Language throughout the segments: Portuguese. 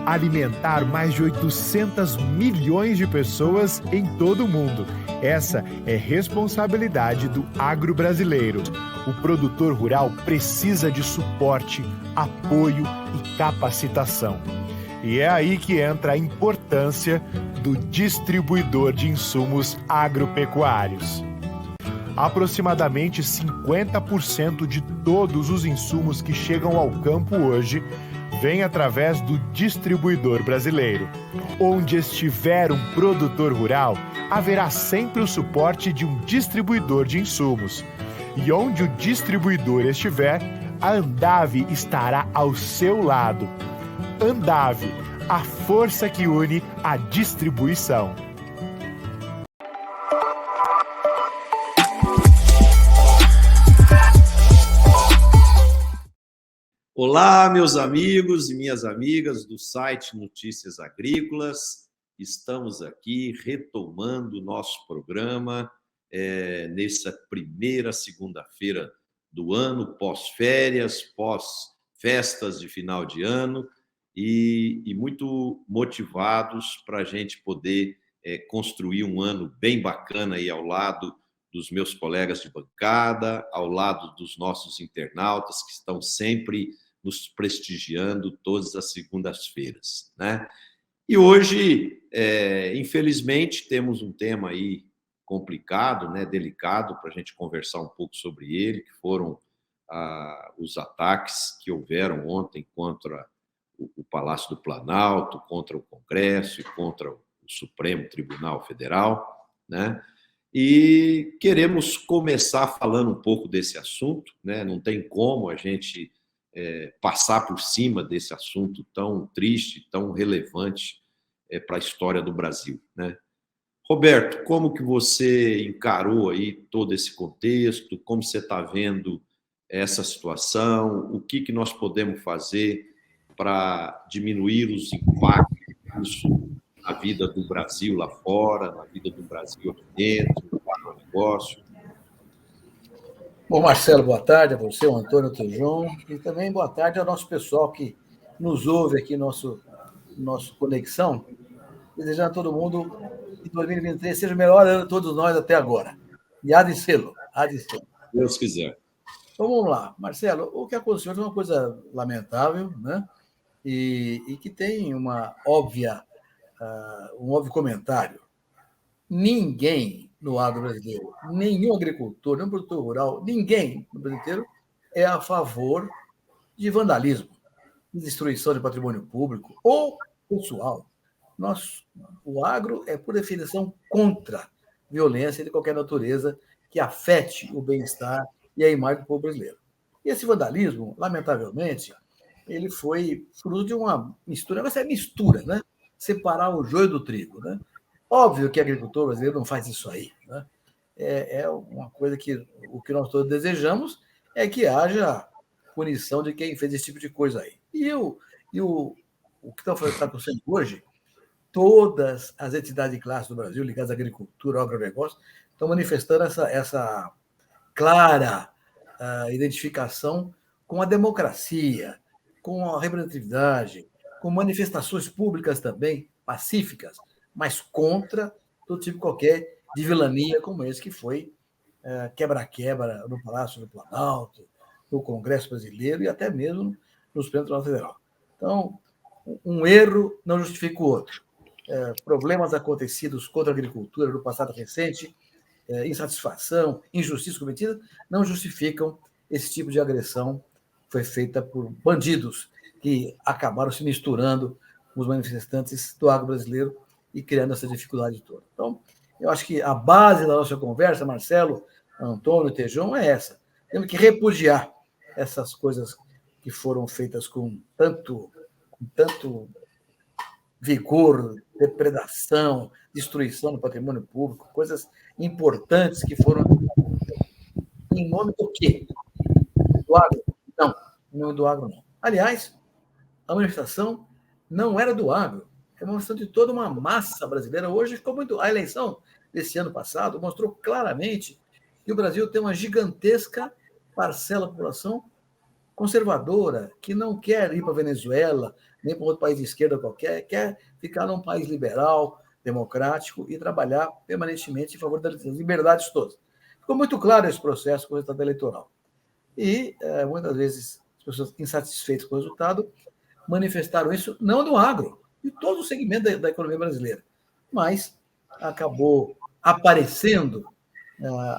alimentar mais de 800 milhões de pessoas em todo o mundo. Essa é responsabilidade do agro brasileiro. O produtor rural precisa de suporte, apoio e capacitação. E é aí que entra a importância do distribuidor de insumos agropecuários. Aproximadamente 50% de todos os insumos que chegam ao campo hoje vêm através do distribuidor brasileiro. Onde estiver um produtor rural, haverá sempre o suporte de um distribuidor de insumos. E onde o distribuidor estiver, a Andave estará ao seu lado. Andave, a força que une a distribuição. Olá, meus amigos e minhas amigas do site Notícias Agrícolas. Estamos aqui retomando o nosso programa nessa primeira segunda-feira do ano, pós-férias, pós-festas de final de ano e muito motivados para a gente poder construir um ano bem bacana aí ao lado dos meus colegas de bancada, ao lado dos nossos internautas que estão sempre nos prestigiando todas as segundas-feiras, né? E hoje, infelizmente, temos um tema aí complicado, né, delicado, para a gente conversar um pouco sobre ele, que foram os ataques que houveram ontem contra o Palácio do Planalto, contra o Congresso e contra o Supremo Tribunal Federal, né? E queremos começar falando um pouco desse assunto, né? Não tem como a gente passar por cima desse assunto tão triste, tão relevante para a história do Brasil, né? Roberto, como que você encarou aí todo esse contexto? Como você está vendo essa situação? O que nós podemos fazer para diminuir os impactos disso na vida do Brasil lá fora, na vida do Brasil aqui dentro, no agronegócio? Bom, Marcelo, boa tarde a você, ao Antônio Tejon, e também boa tarde ao nosso pessoal que nos ouve aqui, nosso Conexão, desejando a todo mundo que 2023 seja o melhor ano de todos nós até agora. E há de ser. Deus quiser. Então, vamos lá. Marcelo, o que aconteceu é uma coisa lamentável, né? E que tem um óbvio comentário. Ninguém no agro brasileiro, nenhum agricultor, nenhum produtor rural, ninguém no Brasil inteiro é a favor de vandalismo, de destruição de patrimônio público ou pessoal. O agro é, por definição, contra violência de qualquer natureza que afete o bem-estar e a imagem do povo brasileiro. E esse vandalismo, lamentavelmente, ele foi fruto de uma mistura. Mas é mistura, né? Separar o joio do trigo, né? Óbvio que o agricultor brasileiro não faz isso aí, né? É uma coisa que o que nós todos desejamos é que haja punição de quem fez esse tipo de coisa aí. O que está acontecendo hoje, todas as entidades de classe do Brasil ligadas à agricultura, ao agronegócio, estão manifestando essa clara identificação com a democracia, com a representatividade, com manifestações públicas também, pacíficas, mas contra todo tipo qualquer de vilania como esse que foi quebra-quebra no Palácio do Planalto, no Congresso Brasileiro e até mesmo no Supremo Tribunal Federal. Então, um erro não justifica o outro. Problemas acontecidos contra a agricultura no passado recente, insatisfação, injustiça cometida, não justificam esse tipo de agressão que foi feita por bandidos que acabaram se misturando com os manifestantes do agro brasileiro e criando essa dificuldade toda. Então, eu acho que a base da nossa conversa, Marcelo, Antônio, Tejon, é essa. Temos que repudiar essas coisas que foram feitas com tanto vigor, depredação, destruição do patrimônio público, coisas importantes que foram em nome do quê? Do agro? Não, em nome do agro não. Aliás, a manifestação não era do agro, é uma manifestação de toda uma massa brasileira. Hoje ficou muito... A eleição desse ano passado mostrou claramente que o Brasil tem uma gigantesca parcela da população conservadora, que não quer ir para a Venezuela, nem para outro país de esquerda qualquer, quer ficar num país liberal, democrático e trabalhar permanentemente em favor das liberdades todas. Ficou muito claro esse processo com o resultado eleitoral. E, muitas vezes, as pessoas insatisfeitas com o resultado manifestaram isso não no agro, de todo o segmento da economia brasileira, mas acabou aparecendo,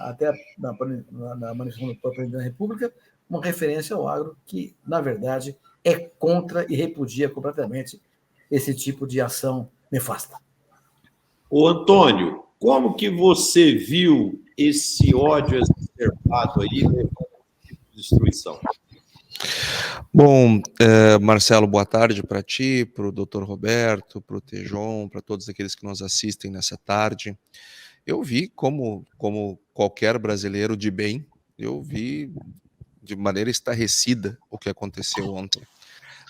até na manifestação do próprio presidente da República, uma referência ao agro que, na verdade, é contra e repudia completamente esse tipo de ação nefasta. Ô, Antônio, como que você viu esse ódio exacerbado aí levando a destruição? Bom, Marcelo, boa tarde para ti, para o Dr. Roberto, para o Tejon, para todos aqueles que nos assistem nessa tarde. Eu vi, como qualquer brasileiro de bem, eu vi de maneira estarrecida o que aconteceu ontem.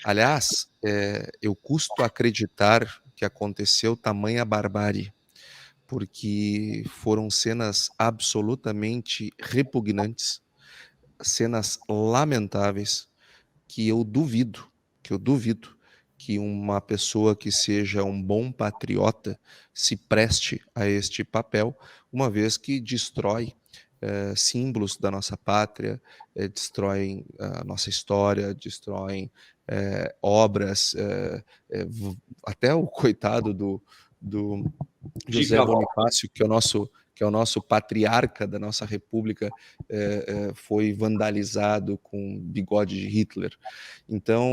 Aliás, eu custo acreditar que aconteceu tamanha barbárie, porque foram cenas absolutamente repugnantes, cenas lamentáveis, que eu duvido que uma pessoa que seja um bom patriota se preste a este papel, uma vez que destrói símbolos da nossa pátria, destroem a nossa história, destroem obras, até o coitado do José Bonifácio, que é o nosso patriarca da nossa república, foi vandalizado com bigode de Hitler. Então,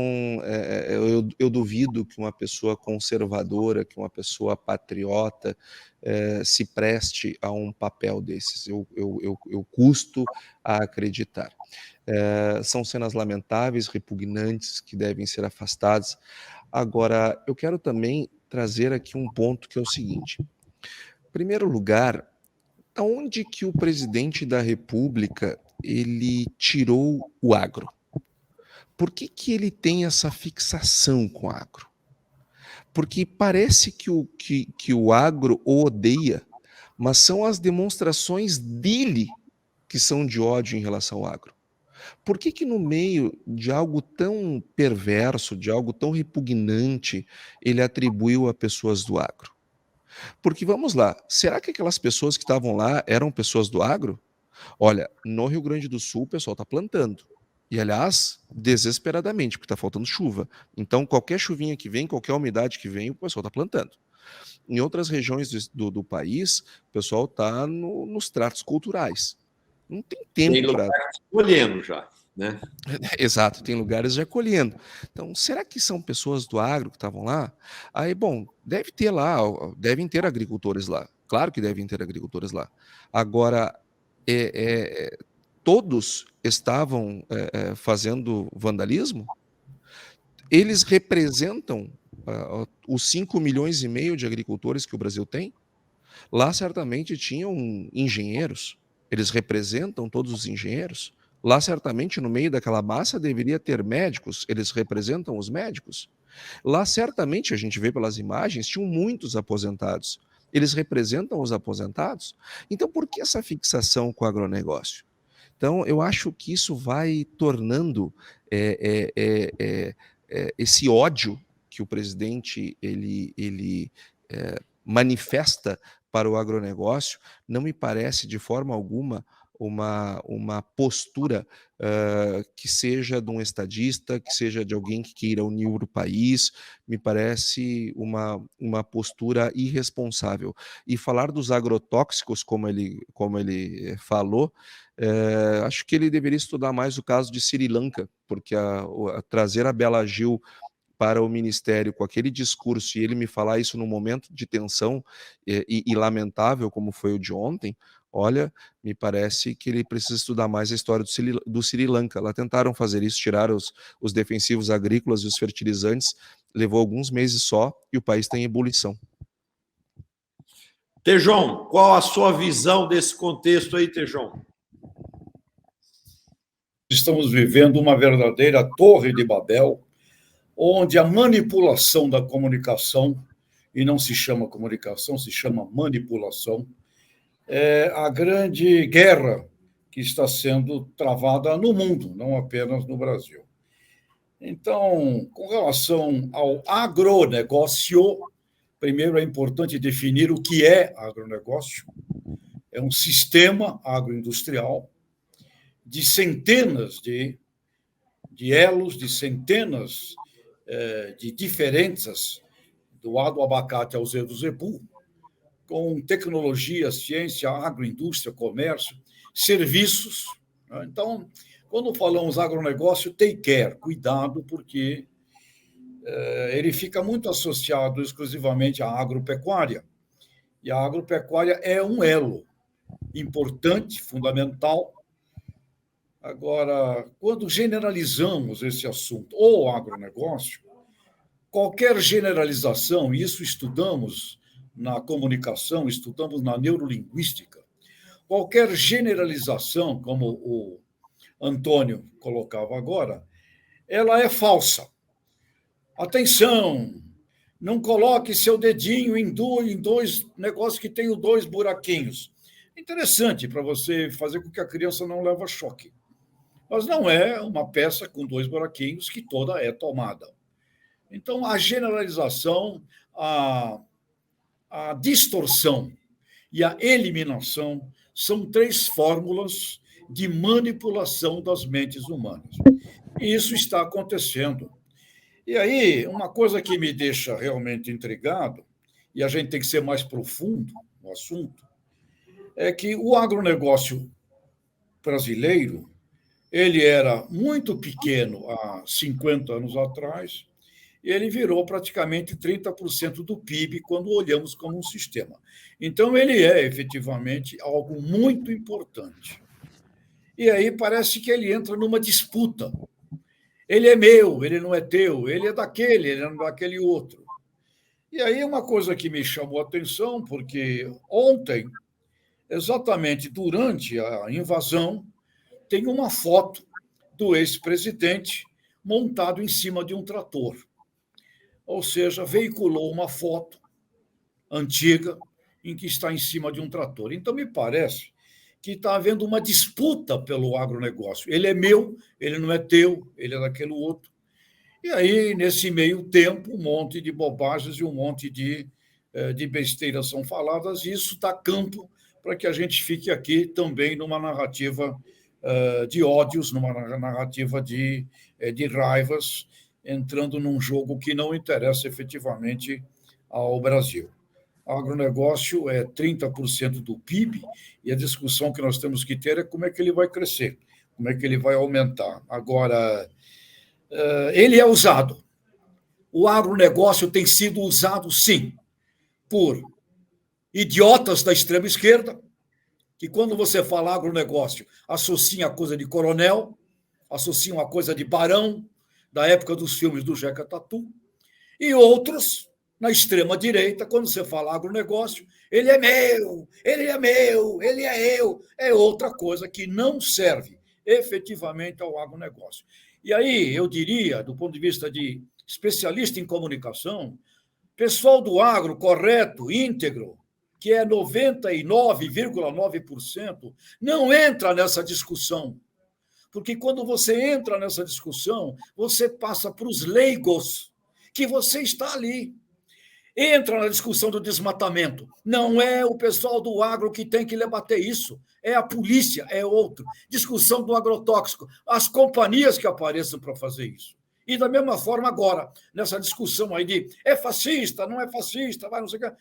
eu duvido que uma pessoa conservadora, que uma pessoa patriota se preste a um papel desses. Eu custo a acreditar. São cenas lamentáveis, repugnantes, que devem ser afastadas. Agora, eu quero também trazer aqui um ponto que é o seguinte. Em primeiro lugar, aonde que o presidente da República ele tirou o agro? Por que ele tem essa fixação com o agro? Porque parece que o agro o odeia, mas são as demonstrações dele que são de ódio em relação ao agro. Por que no meio de algo tão perverso, de algo tão repugnante, ele atribuiu a pessoas do agro? Porque, vamos lá, será que aquelas pessoas que estavam lá eram pessoas do agro? Olha, no Rio Grande do Sul o pessoal está plantando. E, aliás, desesperadamente, porque está faltando chuva. Então, qualquer chuvinha que vem, qualquer umidade que vem, o pessoal está plantando. Em outras regiões do país, o pessoal está nos tratos culturais. Não tem tempo para... colhendo já, né? Exato, tem lugares já colhendo. Então, será que são pessoas do agro que estavam lá? Aí, bom, devem ter agricultores lá. Claro que devem ter agricultores lá. Agora, todos estavam fazendo vandalismo? Eles representam os 5,5 milhões de agricultores que o Brasil tem? Lá certamente tinham engenheiros. Eles representam todos os engenheiros? Lá certamente no meio daquela massa deveria ter médicos. Eles representam os médicos? Lá certamente, a gente vê pelas imagens, tinham muitos aposentados. Eles representam os aposentados? Então por que essa fixação com o agronegócio? Então eu acho que isso vai tornando esse ódio que o presidente ele manifesta para o agronegócio, não me parece de forma alguma uma postura que seja de um estadista, que seja de alguém que queira unir o país. Me parece uma postura irresponsável. E falar dos agrotóxicos, como ele falou, acho que ele deveria estudar mais o caso de Sri Lanka, porque trazer a Bela Gil para o Ministério com aquele discurso e ele me falar isso num momento de tensão e lamentável como foi o de ontem, olha, me parece que ele precisa estudar mais a história do Sri Lanka. Lá tentaram fazer isso, tiraram os defensivos agrícolas e os fertilizantes, levou alguns meses só e o país está em ebulição. Tejon, qual a sua visão desse contexto aí, Tejon? Estamos vivendo uma verdadeira torre de Babel, onde a manipulação da comunicação, e não se chama comunicação, se chama manipulação, é a grande guerra que está sendo travada no mundo, não apenas no Brasil. Então, com relação ao agronegócio, primeiro é importante definir o que é agronegócio. É um sistema agroindustrial de centenas de elos, de centenas de diferenças, do A do abacate ao Z do zebu, com tecnologia, ciência, agroindústria, comércio, serviços. Então, quando falamos agronegócio, take care, cuidado, porque ele fica muito associado exclusivamente à agropecuária. E a agropecuária é um elo importante, fundamental. Agora, quando generalizamos esse assunto, ou agronegócio, qualquer generalização, e isso estudamos na comunicação, estudamos na neurolinguística, qualquer generalização, como o Antônio colocava agora, ela é falsa. Atenção, não coloque seu dedinho em dois negócios que tenham 2 buraquinhos. Interessante para você fazer com que a criança não leve choque. Mas não é uma peça com 2 buraquinhos que toda é tomada. Então, a generalização, a distorção e a eliminação são 3 fórmulas de manipulação das mentes humanas. E isso está acontecendo. E aí, uma coisa que me deixa realmente intrigado, e a gente tem que ser mais profundo no assunto, é que o agronegócio brasileiro, ele era muito pequeno há 50 anos atrás, e ele virou praticamente 30% do PIB quando olhamos como um sistema. Então, ele é efetivamente algo muito importante. E aí parece que ele entra numa disputa. Ele é meu, ele não é teu, ele é daquele, ele não é daquele outro. E aí uma coisa que me chamou a atenção, porque ontem, exatamente durante a invasão, tem uma foto do ex-presidente montado em cima de um trator. Ou seja, veiculou uma foto antiga em que está em cima de um trator. Então, me parece que está havendo uma disputa pelo agronegócio. Ele é meu, ele não é teu, ele é daquele outro. E aí, nesse meio tempo, um monte de bobagens e um monte de besteiras são faladas, e isso dá campo para que a gente fique aqui também numa narrativa de ódios, numa narrativa de raivas, entrando num jogo que não interessa efetivamente ao Brasil. O agronegócio é 30% do PIB, e a discussão que nós temos que ter é como é que ele vai crescer, como é que ele vai aumentar. Agora, ele é usado. O agronegócio tem sido usado, sim, por idiotas da extrema-esquerda, que quando você fala agronegócio, associam a coisa de coronel, associam a coisa de barão, da época dos filmes do Jeca Tatu, e outros na extrema-direita, quando você fala agronegócio, ele é meu, ele é meu, ele é eu. É outra coisa que não serve efetivamente ao agronegócio. E aí, eu diria, do ponto de vista de especialista em comunicação, pessoal do agro correto, íntegro, que é 99,9%, não entra nessa discussão. Porque quando você entra nessa discussão, você passa para os leigos que você está ali. Entra na discussão do desmatamento. Não é o pessoal do agro que tem que debater isso. É a polícia, é outro. Discussão do agrotóxico. As companhias que apareçam para fazer isso. E da mesma forma agora, nessa discussão aí de é fascista, não é fascista, vai não sei o que.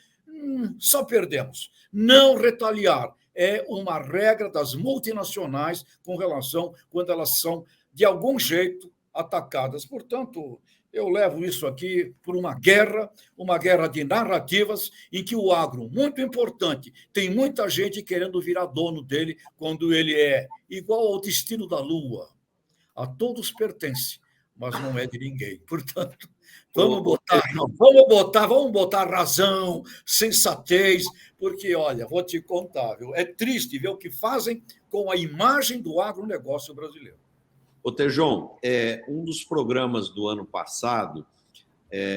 Só perdemos. Não retaliar é uma regra das multinacionais com relação quando elas são, de algum jeito, atacadas. Portanto, eu levo isso aqui por uma guerra de narrativas em que o agro, muito importante, tem muita gente querendo virar dono dele quando ele é igual ao destino da lua. A todos pertence, mas não é de ninguém. Portanto, vamos botar razão, sensatez, porque, olha, vou te contar, viu? É triste ver o que fazem com a imagem do agronegócio brasileiro. Ô, Tejon, um dos programas do ano passado,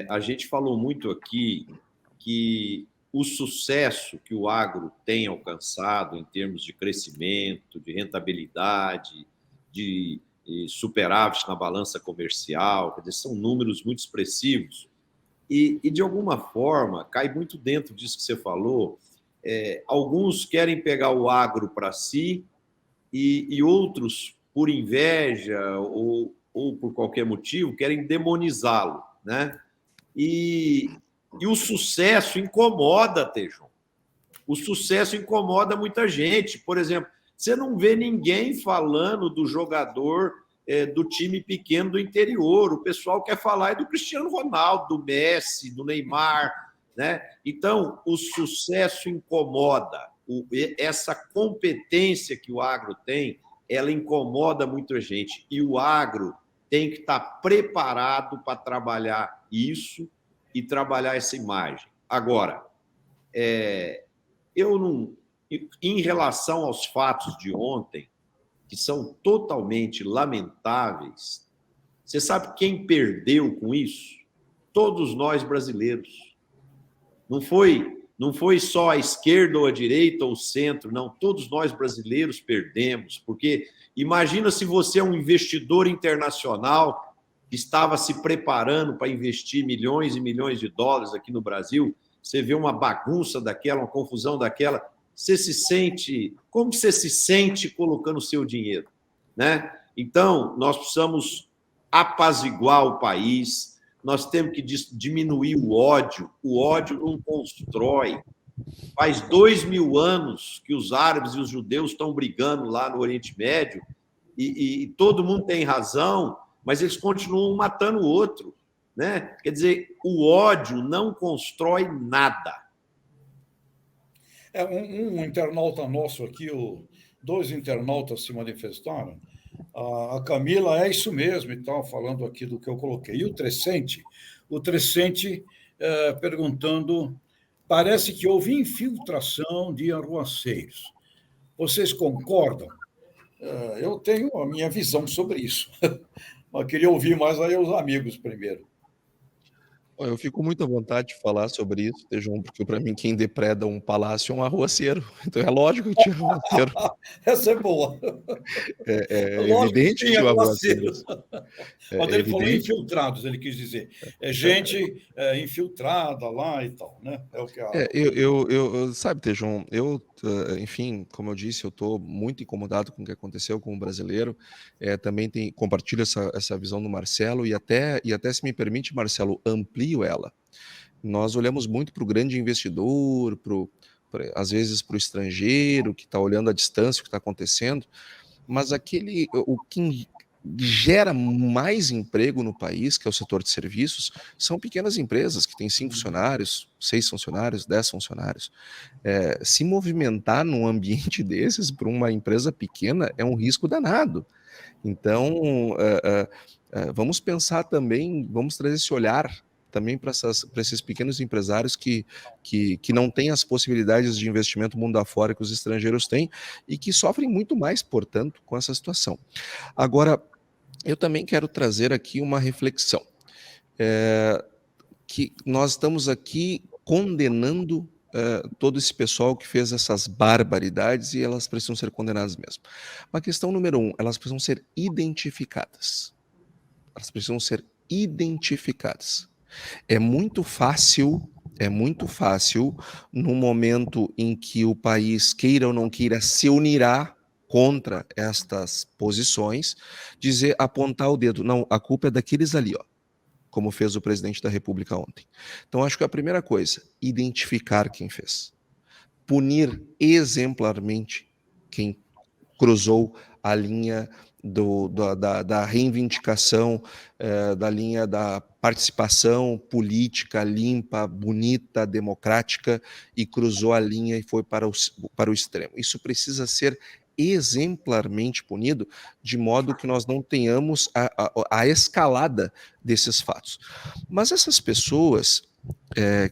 a gente falou muito aqui que o sucesso que o agro tem alcançado em termos de crescimento, de rentabilidade, de e superávit na balança comercial, quer dizer, são números muito expressivos. E, de alguma forma, cai muito dentro disso que você falou, alguns querem pegar o agro para si e outros, por inveja ou por qualquer motivo, querem demonizá-lo, né? E o sucesso incomoda, Tejon. O sucesso incomoda muita gente. Por exemplo, você não vê ninguém falando do jogador do time pequeno do interior. O pessoal quer falar do Cristiano Ronaldo, do Messi, do Neymar, né? Então, o sucesso incomoda. Essa competência que o agro tem, ela incomoda muita gente. E o agro tem que estar preparado para trabalhar isso e trabalhar essa imagem. Agora, eu não... Em relação aos fatos de ontem, que são totalmente lamentáveis, você sabe quem perdeu com isso? Todos nós brasileiros. Não foi só a esquerda ou a direita ou o centro, não. Todos nós brasileiros perdemos, porque imagina se você é um investidor internacional que estava se preparando para investir milhões e milhões de dólares aqui no Brasil, você vê uma bagunça daquela, uma confusão daquela, você se sente... Como você se sente colocando o seu dinheiro, né? Então, nós precisamos apaziguar o país, nós temos que diminuir o ódio. O ódio não constrói. Faz 2000 anos que os árabes e os judeus estão brigando lá no Oriente Médio e todo mundo tem razão, mas eles continuam matando o outro, né? Quer dizer, o ódio não constrói nada. Um internauta nosso aqui, dois internautas se manifestaram. A Camila é isso mesmo e tal, falando aqui do que eu coloquei. E o Trescente perguntando, parece que houve infiltração de arruaceiros. Vocês concordam? Eu tenho a minha visão sobre isso. Mas queria ouvir mais aí os amigos primeiro. Eu fico muito à vontade de falar sobre isso, Tejon, porque para mim quem depreda um palácio é um arruaceiro. Então é lógico que tinha arruaceiro. Essa é boa. É evidente que tinha arruaceiro. Mas ele falou infiltrados, ele quis dizer. É gente infiltrada lá e tal, né? É o que sabe, Tejon, enfim, como eu disse, eu estou muito incomodado com o que aconteceu com o brasileiro. Também compartilho essa visão do Marcelo e até se me permite, Marcelo, amplio ela. Nós olhamos muito para o grande investidor, às vezes para o estrangeiro que está olhando à distância o que está acontecendo, mas o que gera mais emprego no país, que é o setor de serviços, são pequenas empresas que têm 5 funcionários, 6 funcionários, 10 funcionários. Se movimentar num ambiente desses para uma empresa pequena é um risco danado. Então, vamos pensar também, vamos trazer esse olhar também para esses pequenos empresários que não têm as possibilidades de investimento mundo afora que os estrangeiros têm e que sofrem muito mais, portanto, com essa situação. Agora, eu também quero trazer aqui uma reflexão, que nós estamos aqui condenando todo esse pessoal que fez essas barbaridades e elas precisam ser condenadas mesmo. Uma questão número 1, elas precisam ser identificadas. Elas precisam ser identificadas. É muito fácil, no momento em que o país, queira ou não queira, se unirá contra estas posições, apontar o dedo, não, a culpa é daqueles ali, ó, como fez o presidente da República ontem. Então, acho que a primeira coisa, identificar quem fez. Punir exemplarmente quem cruzou a linha da reivindicação, da linha da participação política limpa, bonita, democrática, e cruzou a linha e foi para o extremo. Isso precisa ser exemplarmente punido, de modo que nós não tenhamos a escalada desses fatos. Mas essas pessoas,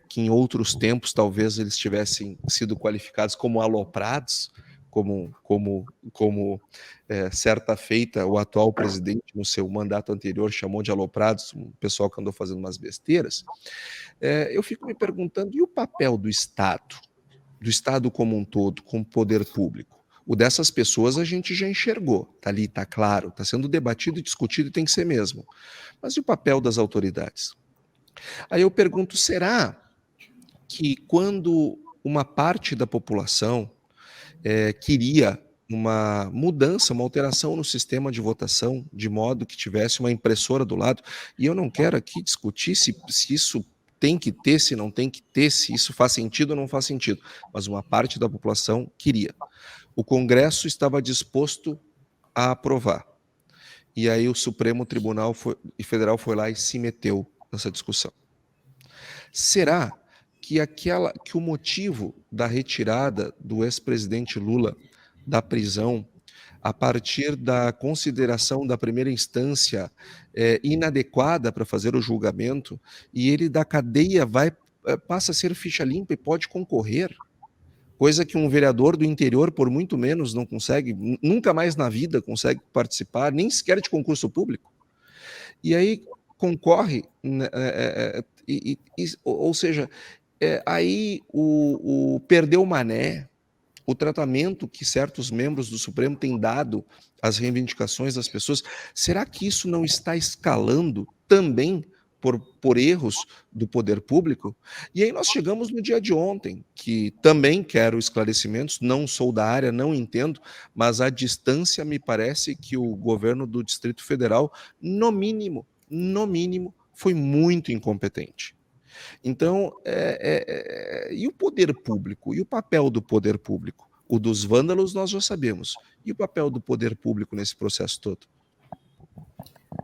que em outros tempos talvez eles tivessem sido qualificados como aloprados, como certa feita o atual presidente no seu mandato anterior chamou de aloprados, um pessoal que andou fazendo umas besteiras, eu fico me perguntando, e o papel do Estado como um todo, como poder público? O dessas pessoas a gente já enxergou, está ali, está claro, está sendo debatido e discutido e tem que ser mesmo. Mas e o papel das autoridades? Aí eu pergunto, será que quando uma parte da população queria uma mudança, uma alteração no sistema de votação, de modo que tivesse uma impressora do lado, e eu não quero aqui discutir se isso tem que ter, se não tem que ter, se isso faz sentido ou não faz sentido, mas uma parte da população queria. O Congresso estava disposto a aprovar. E aí o Supremo Tribunal Federal foi lá e se meteu nessa discussão. Será que o motivo da retirada do ex-presidente Lula da prisão, a partir da consideração da primeira instância inadequada para fazer o julgamento, e ele da cadeia passa a ser ficha limpa e pode concorrer, coisa que um vereador do interior, por muito menos, não consegue, nunca mais na vida consegue participar, nem sequer de concurso público. E aí concorre, ou seja, aí o perdeu o mané, o tratamento que certos membros do Supremo têm dado às reivindicações das pessoas, será que isso não está escalando também por erros do poder público? E aí nós chegamos no dia de ontem, que também quero esclarecimentos, não sou da área, não entendo, mas à distância me parece que o governo do Distrito Federal, no mínimo, foi muito incompetente. Então, e o poder público? E o papel do poder público? O dos vândalos nós já sabemos. E o papel do poder público nesse processo todo?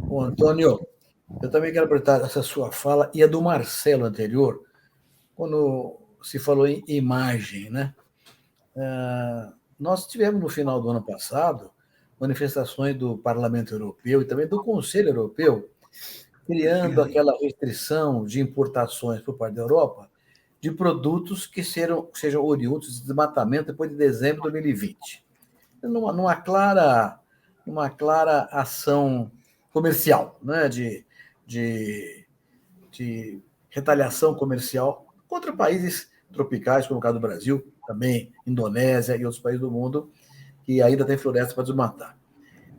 Bom, Antônio, eu também quero aproveitar essa sua fala e a do Marcelo anterior, quando se falou em imagem, né? Nós tivemos no final do ano passado manifestações do Parlamento Europeu e também do Conselho Europeu criando aquela restrição de importações por parte da Europa de produtos que sejam oriundos de desmatamento depois de dezembro de 2020. Numa clara ação comercial, né, de retaliação comercial contra países tropicais, como o caso do Brasil, também Indonésia e outros países do mundo, que ainda tem floresta para desmatar.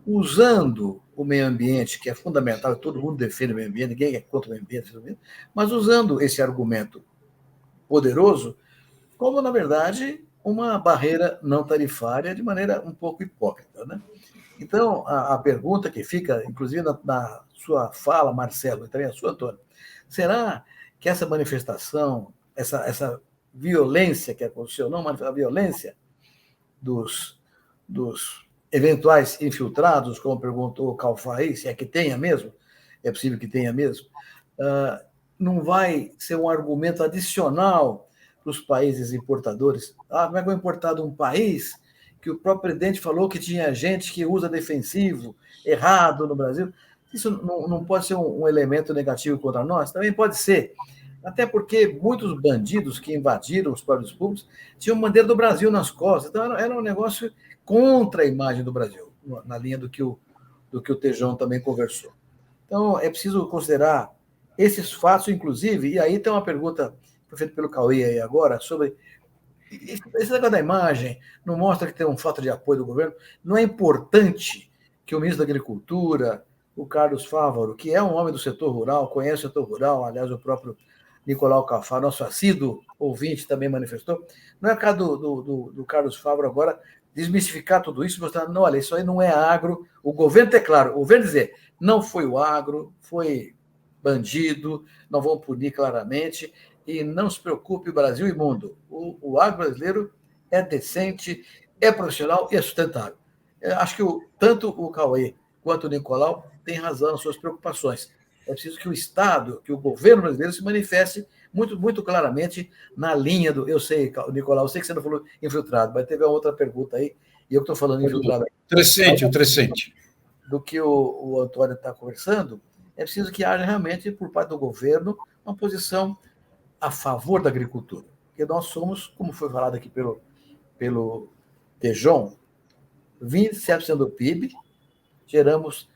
Usando o meio ambiente, que é fundamental, todo mundo defende o meio ambiente, ninguém é contra o meio ambiente, mas usando esse argumento poderoso como, na verdade, uma barreira não tarifária de maneira um pouco hipócrita, né? Então, a pergunta que fica, inclusive na sua fala, Marcelo, e também a sua, Antônio, será que essa manifestação, essa violência que aconteceu, não a violência dos eventuais infiltrados, como perguntou o Calfai, se é que tenha mesmo, é possível que tenha mesmo, não vai ser um argumento adicional para os países importadores? Como é que vai importar de um país que o próprio presidente falou que tinha gente que usa defensivo errado no Brasil? Isso não pode ser um elemento negativo contra nós? Também pode ser. Até porque muitos bandidos que invadiram os prédios públicos tinham bandeira do Brasil nas costas. Então, era um negócio contra a imagem do Brasil, na linha do que o Tejão também conversou. Então, é preciso considerar esses fatos, inclusive, e aí tem uma pergunta feita pelo Cauê aí agora, sobre esse negócio da imagem, não mostra que tem um fato de apoio do governo? Não é importante que o ministro da Agricultura, o Carlos Fávaro, que é um homem do setor rural, conhece o setor rural, aliás, o próprio Nicolau Cafá, nosso assíduo ouvinte, também manifestou, não é o caso do Carlos Fávaro agora desmistificar tudo isso, mostrando, não, olha, isso aí não é agro, o governo tem claro, o governo dizer, não foi o agro, foi bandido, não vão punir claramente, e não se preocupe, Brasil e mundo, o agro brasileiro é decente, é profissional e é sustentável. Eu acho que tanto o Cauê quanto o Nicolau têm razão nas suas preocupações. É preciso que o Estado, que o governo brasileiro se manifeste muito, muito claramente na linha do... Eu sei, Nicolau, eu sei que você não falou infiltrado, mas teve uma outra pergunta aí, e eu estou falando infiltrado. Crescente. Do que o Antônio está conversando, é preciso que haja realmente, por parte do governo, uma posição a favor da agricultura. Porque nós somos, como foi falado aqui pelo Tejon, 27% do PIB, geramos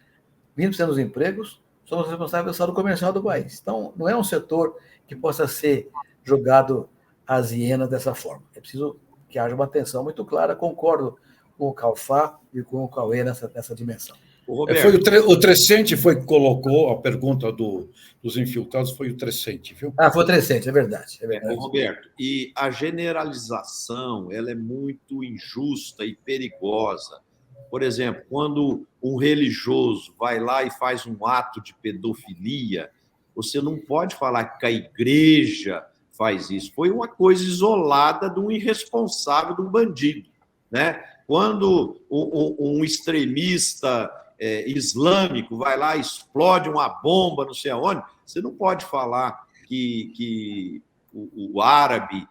20% dos empregos, somos responsáveis pelo estado comercial do país. Então, não é um setor que possa ser jogado às hienas dessa forma. É preciso que haja uma atenção muito clara. Concordo com o Calfá e com o Cauê nessa dimensão. Foi o Trecente foi que colocou a pergunta dos infiltrados, foi o Trecente, viu? Foi o Trecente, é verdade. Roberto, e a generalização ela é muito injusta e perigosa. Por exemplo, quando um religioso vai lá e faz um ato de pedofilia, você não pode falar que a igreja faz isso. Foi uma coisa isolada de um irresponsável, de um bandido, né? Quando um extremista islâmico vai lá, explode uma bomba, não sei aonde, você não pode falar que o árabe...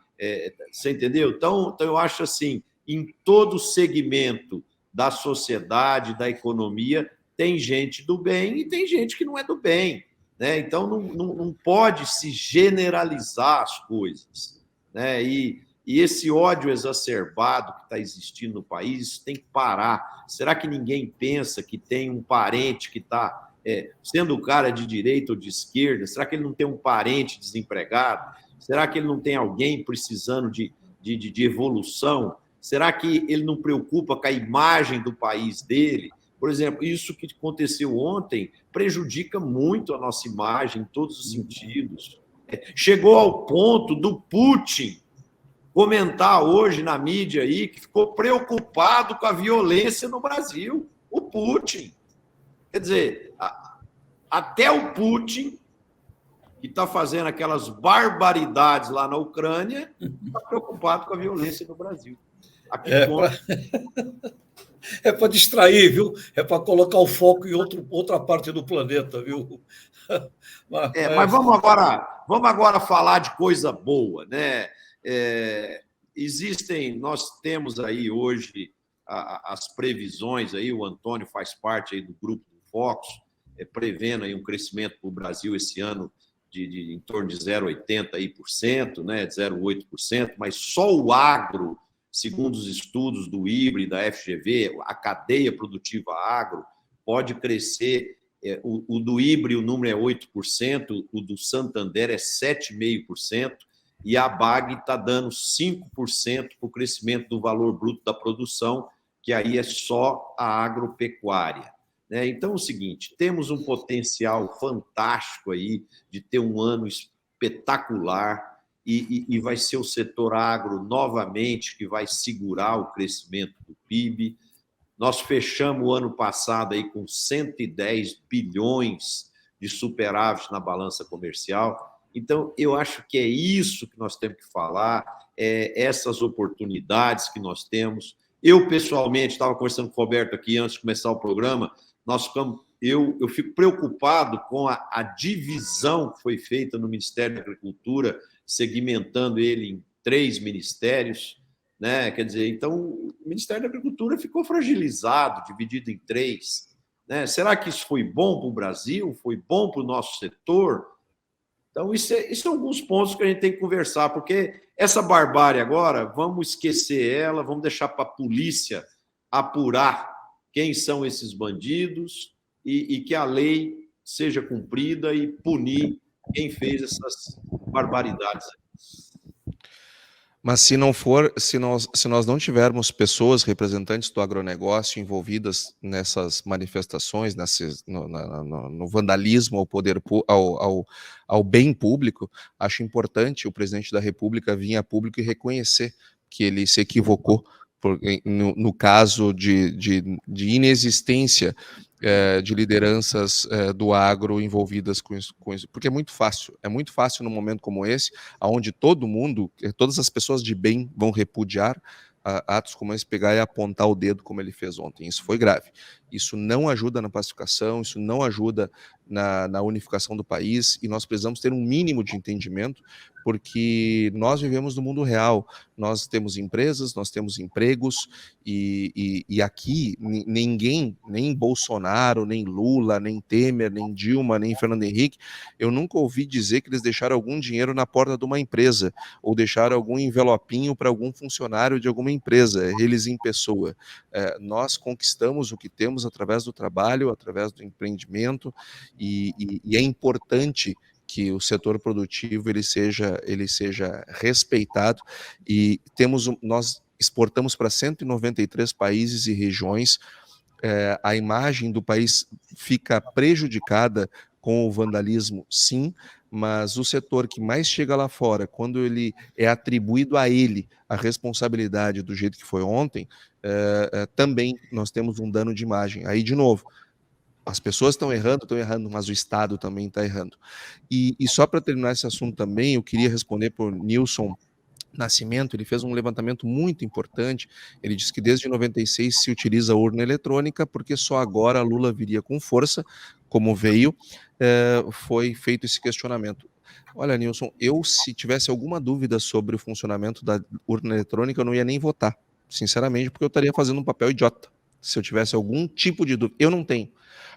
você entendeu? Então, eu acho assim, em todo segmento da sociedade, da economia, tem gente do bem e tem gente que não é do bem, né? Então, não pode se generalizar as coisas, né? E esse ódio exacerbado que está existindo no país, isso tem que parar. Será que ninguém pensa que tem um parente que está, sendo o cara de direita ou de esquerda, será que ele não tem um parente desempregado? Será que ele não tem alguém precisando de evolução? Será que ele não preocupa com a imagem do país dele? Por exemplo, isso que aconteceu ontem prejudica muito a nossa imagem em todos os sentidos. Chegou ao ponto do Putin comentar hoje na mídia aí que ficou preocupado com a violência no Brasil. O Putin. Quer dizer, até o Putin, que está fazendo aquelas barbaridades lá na Ucrânia, está preocupado com a violência no Brasil. É para distrair, viu? É para colocar o foco em outra parte do planeta, viu? Mas vamos agora falar de coisa boa, né? Nós temos aí hoje as previsões aí, o Antônio faz parte aí do grupo do Focus, prevendo aí um crescimento para o Brasil esse ano de em torno de 0,80%, né, de 0,8%, mas só o agro, segundo os estudos do IBRE e da FGV, a cadeia produtiva agro, pode crescer. O do IBRE, o número é 8%, o do Santander é 7,5%, e a BAG está dando 5% para o crescimento do valor bruto da produção, que aí é só a agropecuária. Então, é o seguinte, temos um potencial fantástico aí de ter um ano espetacular e vai ser o setor agro novamente que vai segurar o crescimento do PIB. Nós fechamos o ano passado aí com 110 bilhões de superávit na balança comercial. Então, eu acho que é isso que nós temos que falar, essas oportunidades que nós temos. Eu, pessoalmente, estava conversando com o Roberto aqui antes de começar o programa, eu fico preocupado com a divisão que foi feita no Ministério da Agricultura, segmentando ele em 3 ministérios, né? Quer dizer, então, o Ministério da Agricultura ficou fragilizado, dividido em 3. Né? Será que isso foi bom para o Brasil? Foi bom para o nosso setor? Então, isso são alguns pontos que a gente tem que conversar, porque essa barbárie agora, vamos esquecer ela, vamos deixar para a polícia apurar quem são esses bandidos e que a lei seja cumprida e punir quem fez essas barbaridades. Mas se nós não tivermos pessoas, representantes do agronegócio envolvidas nessas manifestações, no vandalismo ao poder, ao bem público, acho importante o presidente da República vir a público e reconhecer que ele se equivocou no caso de inexistência de lideranças do agro envolvidas com isso, porque é muito fácil num momento como esse, onde todas as pessoas de bem vão repudiar atos como esse, pegar e apontar o dedo como ele fez ontem. Isso foi grave. Isso não ajuda na pacificação, isso não ajuda na unificação do país, e nós precisamos ter um mínimo de entendimento, porque nós vivemos no mundo real, nós temos empresas, nós temos empregos, e aqui ninguém, nem Bolsonaro, nem Lula, nem Temer, nem Dilma, nem Fernando Henrique, eu nunca ouvi dizer que eles deixaram algum dinheiro na porta de uma empresa, ou deixaram algum envelopinho para algum funcionário de alguma empresa, eles em pessoa. Nós conquistamos o que temos através do trabalho, através do empreendimento, e é importante que o setor produtivo ele seja respeitado, e nós exportamos para 193 países e regiões. A imagem do país fica prejudicada com o vandalismo, sim, mas o setor que mais chega lá fora, quando ele é atribuído a ele a responsabilidade do jeito que foi ontem, também nós temos um dano de imagem. Aí, de novo, as pessoas estão errando, mas o Estado também está errando. E só para terminar esse assunto também, eu queria responder por Nilson Nascimento. Ele fez um levantamento muito importante. Ele disse que desde 96 se utiliza a urna eletrônica, porque só agora a Lula viria com força, como veio, foi feito esse questionamento. Olha, Nilson, se tivesse alguma dúvida sobre o funcionamento da urna eletrônica, eu não ia nem votar, sinceramente, porque eu estaria fazendo um papel idiota, se eu tivesse algum tipo de dúvida. Eu não tenho.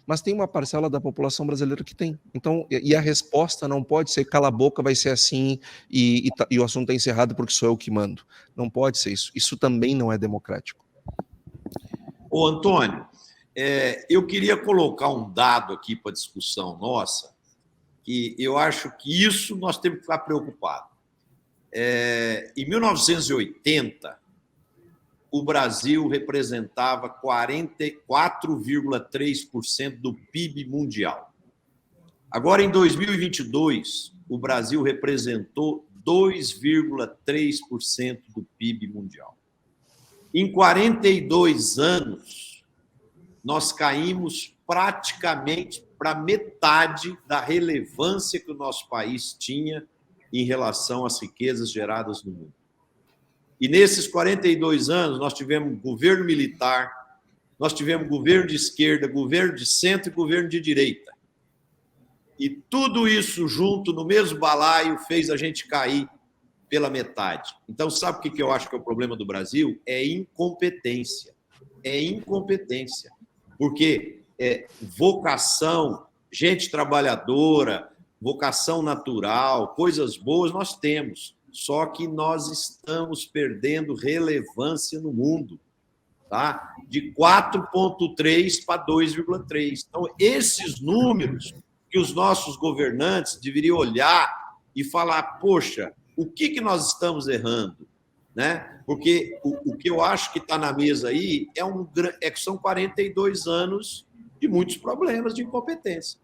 Mas tem uma parcela da população brasileira que tem. Então, e a resposta não pode ser cala a boca, vai ser assim, e o assunto está encerrado porque sou eu que mando. Não pode ser isso. Isso também não é democrático. Ô, Antônio, eu queria colocar um dado aqui para a discussão nossa, que eu acho que isso nós temos que ficar preocupados. Em 1980, o Brasil representava 44,3% do PIB mundial. Agora, em 2022, o Brasil representou 2,3% do PIB mundial. Em 42 anos, nós caímos praticamente para metade da relevância que o nosso país tinha em relação às riquezas geradas no mundo. E nesses 42 anos, nós tivemos governo militar, nós tivemos governo de esquerda, governo de centro e governo de direita. E tudo isso junto, no mesmo balaio, fez a gente cair pela metade. Então, sabe o que eu acho que é o problema do Brasil? É incompetência. É incompetência. Porque vocação, gente trabalhadora, vocação natural, coisas boas nós temos. Só que nós estamos perdendo relevância no mundo, tá? De 4,3 para 2,3. Então, esses números que os nossos governantes deveriam olhar e falar, poxa, o que nós estamos errando? Né? Porque o que eu acho que está na mesa aí é que são 42 anos de muitos problemas de incompetência.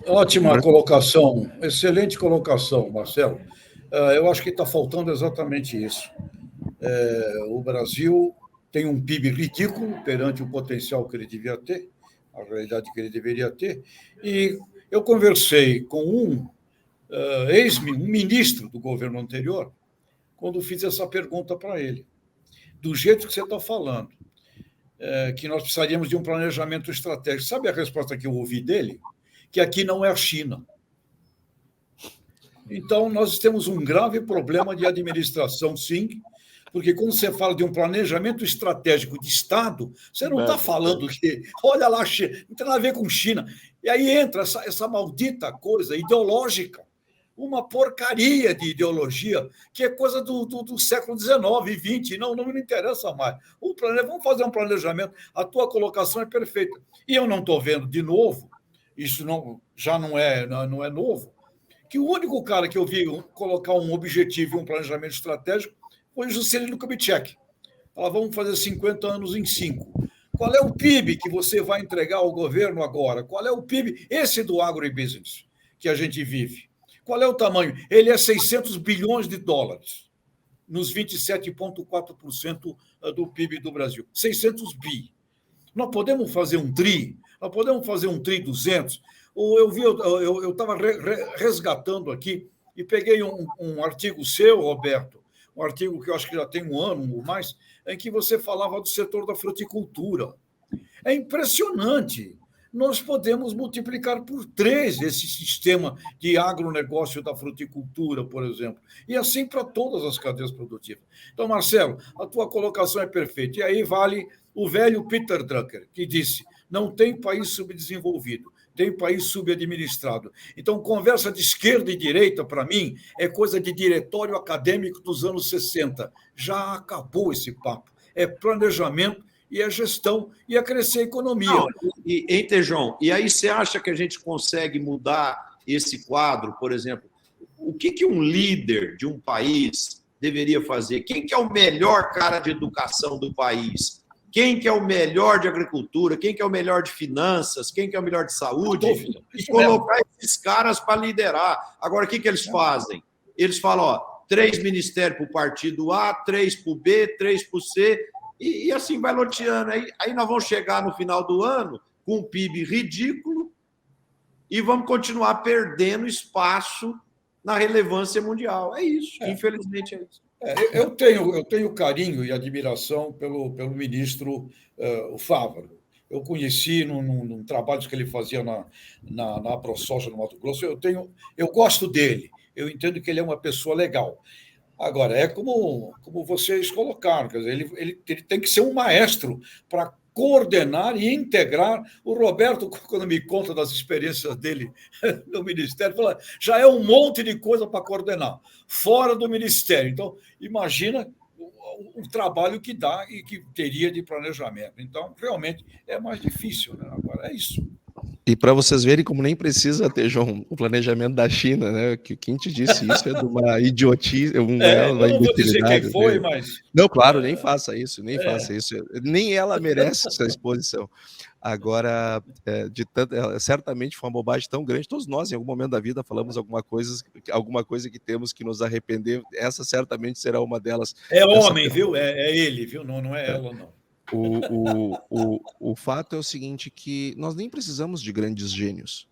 Ótima colocação, excelente colocação, Marcelo. Eu acho que está faltando exatamente isso. O Brasil tem um PIB ridículo perante o potencial que ele devia ter, a realidade que ele deveria ter, e eu conversei com um ministro do governo anterior, quando fiz essa pergunta para ele, do jeito que você está falando, que nós precisaríamos de um planejamento estratégico. Sabe a resposta que eu ouvi dele? Que aqui não é a China. Então, nós temos um grave problema de administração, sim, porque quando você fala de um planejamento estratégico de Estado, você não está falando que, olha lá, não tem nada a ver com China. E aí entra essa maldita coisa ideológica, uma porcaria de ideologia, que é coisa do século XIX e XX, não me interessa mais. Vamos fazer um planejamento, a tua colocação é perfeita. E eu não estou vendo, de novo, isso já não é novo, que o único cara que eu vi colocar um objetivo e um planejamento estratégico foi o Juscelino Kubitschek. Fala, vamos fazer 50 anos em 5. Qual é o PIB que você vai entregar ao governo agora? Qual é o PIB? Esse do agribusiness que a gente vive. Qual é o tamanho? Ele é 600 bilhões de dólares, nos 27,4% do PIB do Brasil. 600 bi. Nós podemos fazer um TRI? Nós podemos fazer um TRI 200? Eu estava resgatando aqui e peguei um artigo seu, Roberto, um artigo que eu acho que já tem um ano ou mais, em que você falava do setor da fruticultura. É impressionante. Nós podemos multiplicar por 3 esse sistema de agronegócio da fruticultura, por exemplo, e assim para todas as cadeias produtivas. Então, Marcelo, a tua colocação é perfeita. E aí vale o velho Peter Drucker, que disse, não tem país subdesenvolvido, tem país subadministrado. Então, conversa de esquerda e direita, para mim, é coisa de diretório acadêmico dos anos 60. Já acabou esse papo. É planejamento e é gestão e é crescer a economia. Não, Tejão, e aí você acha que a gente consegue mudar esse quadro, por exemplo? O que um líder de um país deveria fazer? Quem que é o melhor cara de educação do país? Quem que é o melhor de agricultura? Quem que é o melhor de finanças? Quem que é o melhor de saúde? E colocar esses caras para liderar. Agora, o que que eles fazem? Eles falam, ó, 3 ministérios para o partido A, 3 para o B, 3 para o C, e assim vai loteando. Aí nós vamos chegar no final do ano com um PIB ridículo e vamos continuar perdendo espaço na relevância mundial. É isso, infelizmente é isso. Eu tenho carinho e admiração pelo ministro o Fávaro. Eu conheci num trabalho que ele fazia na AproSoja, no Mato Grosso. Eu gosto dele. Eu entendo que ele é uma pessoa legal. Agora, é como vocês colocaram, quer dizer, ele tem que ser um maestro para coordenar e integrar. O Roberto, quando me conta das experiências dele no Ministério, fala, já é um monte de coisa para coordenar, fora do Ministério. Então, imagina o trabalho que dá e que teria de planejamento. Então, realmente, é mais difícil, né? Agora, é isso. E para vocês verem como nem precisa ter, João, o planejamento da China, né? Que quem te disse isso é de uma idiotice, eu não vou dizer quem foi, mas... Não, claro, nem faça isso, nem faça isso. Nem ela merece essa exposição. Agora, certamente foi uma bobagem tão grande. Todos nós, em algum momento da vida, falamos alguma coisa que temos que nos arrepender. Essa certamente será uma delas. É homem, viu? É ele, viu? Não é ela, não. O fato é o seguinte, que nós nem precisamos de grandes gênios.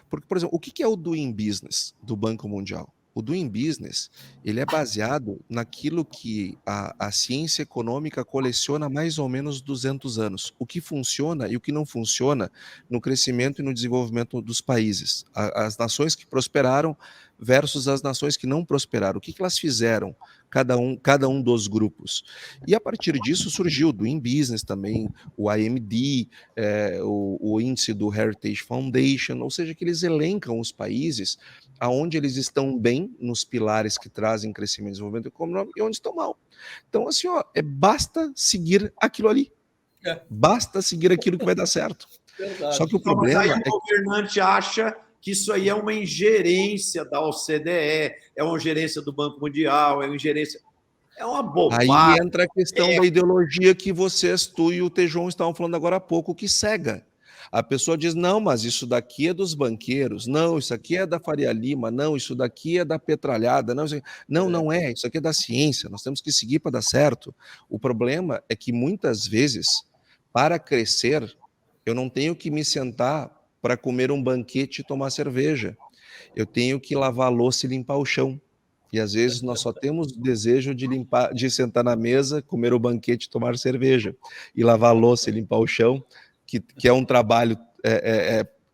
Porque, por exemplo, o que é o Doing Business do Banco Mundial? O Doing Business, ele é baseado naquilo que a ciência econômica coleciona há mais ou menos 200 anos. O que funciona e o que não funciona no crescimento e no desenvolvimento dos países. As nações que prosperaram versus as nações que não prosperaram. O que elas fizeram, cada um dos grupos. E a partir disso surgiu o Doing Business também, o IMD, o índice do Heritage Foundation, ou seja, que eles elencam os países aonde eles estão bem nos pilares que trazem crescimento e desenvolvimento econômico e onde estão mal. Então, assim, basta seguir aquilo ali. Basta seguir aquilo que vai dar certo. Verdade. Só que o problema é que o governante acha que isso aí é uma ingerência da OCDE, é uma ingerência do Banco Mundial, é uma ingerência... É uma bobagem. Aí entra a questão da ideologia que tu e o Tejon estavam falando agora há pouco, que cega. A pessoa diz, não, mas isso daqui é dos banqueiros, não, isso aqui é da Faria Lima, não, isso daqui é da petralhada, não é, isso aqui é da ciência, nós temos que seguir para dar certo. O problema é que muitas vezes, para crescer, eu não tenho que me sentar para comer um banquete e tomar cerveja. Eu tenho que lavar a louça e limpar o chão. E às vezes nós só temos o desejo de sentar na mesa, comer o banquete e tomar cerveja. E lavar a louça e limpar o chão, que é um trabalho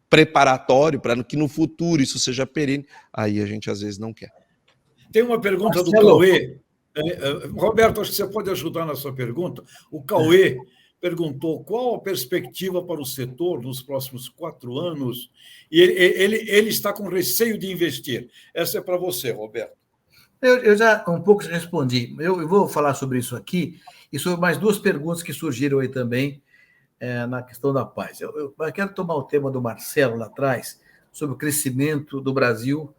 preparatório para que no futuro isso seja perene. Aí a gente às vezes não quer. Tem uma pergunta do Cauê. Roberto, acho que você pode ajudar na sua pergunta. O Cauê perguntou qual a perspectiva para o setor nos próximos 4 anos, e ele está com receio de investir. Essa é para você, Roberto. Eu já um pouco respondi. Eu vou falar sobre isso aqui e sobre mais 2 perguntas que surgiram aí também na questão da paz. Eu quero tomar o tema do Marcelo lá atrás, sobre o crescimento do Brasil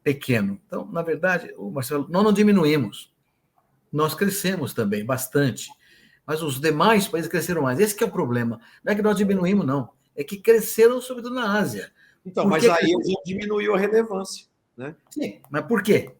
pequeno. Então, na verdade, o Marcelo, nós não diminuímos. Nós crescemos também bastante. Mas os demais países cresceram mais. Esse que é o problema. Não é que nós diminuímos, não. É que cresceram, sobretudo na Ásia. Então, mas aí diminuiu a relevância, né? Sim, mas por quê?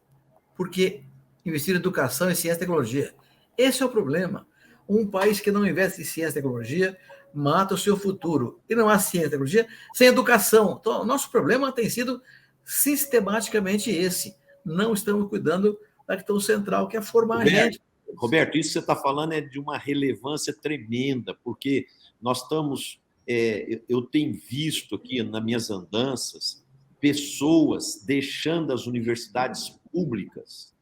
Porque investir em educação e ciência e tecnologia. Esse é o problema. Um país que não investe em ciência e tecnologia mata o seu futuro. E não há ciência e tecnologia sem educação. Então, o nosso problema tem sido sistematicamente esse. Não estamos cuidando da questão central, que é formar a gente. Roberto, isso que você está falando é de uma relevância tremenda, porque nós estamos... eu tenho visto aqui nas minhas andanças pessoas deixando as universidades públicas,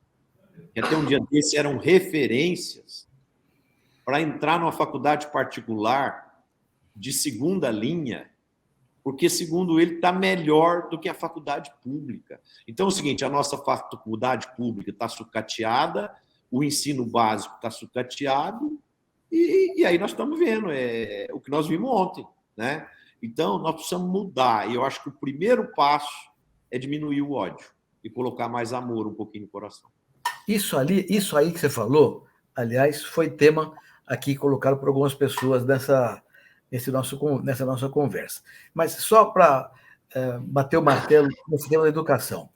que até um dia desse eram referências, para entrar numa faculdade particular de segunda linha, porque, segundo ele, está melhor do que a faculdade pública. Então, é o seguinte, a nossa faculdade pública está sucateada, o ensino básico está sucateado, e aí nós estamos vendo o que nós vimos ontem, né? Então, nós precisamos mudar, e eu acho que o primeiro passo é diminuir o ódio e colocar mais amor um pouquinho no coração. Isso aí que você falou, aliás, foi tema aqui colocado por algumas pessoas nessa nossa conversa. Mas só para bater o martelo nesse tema da educação.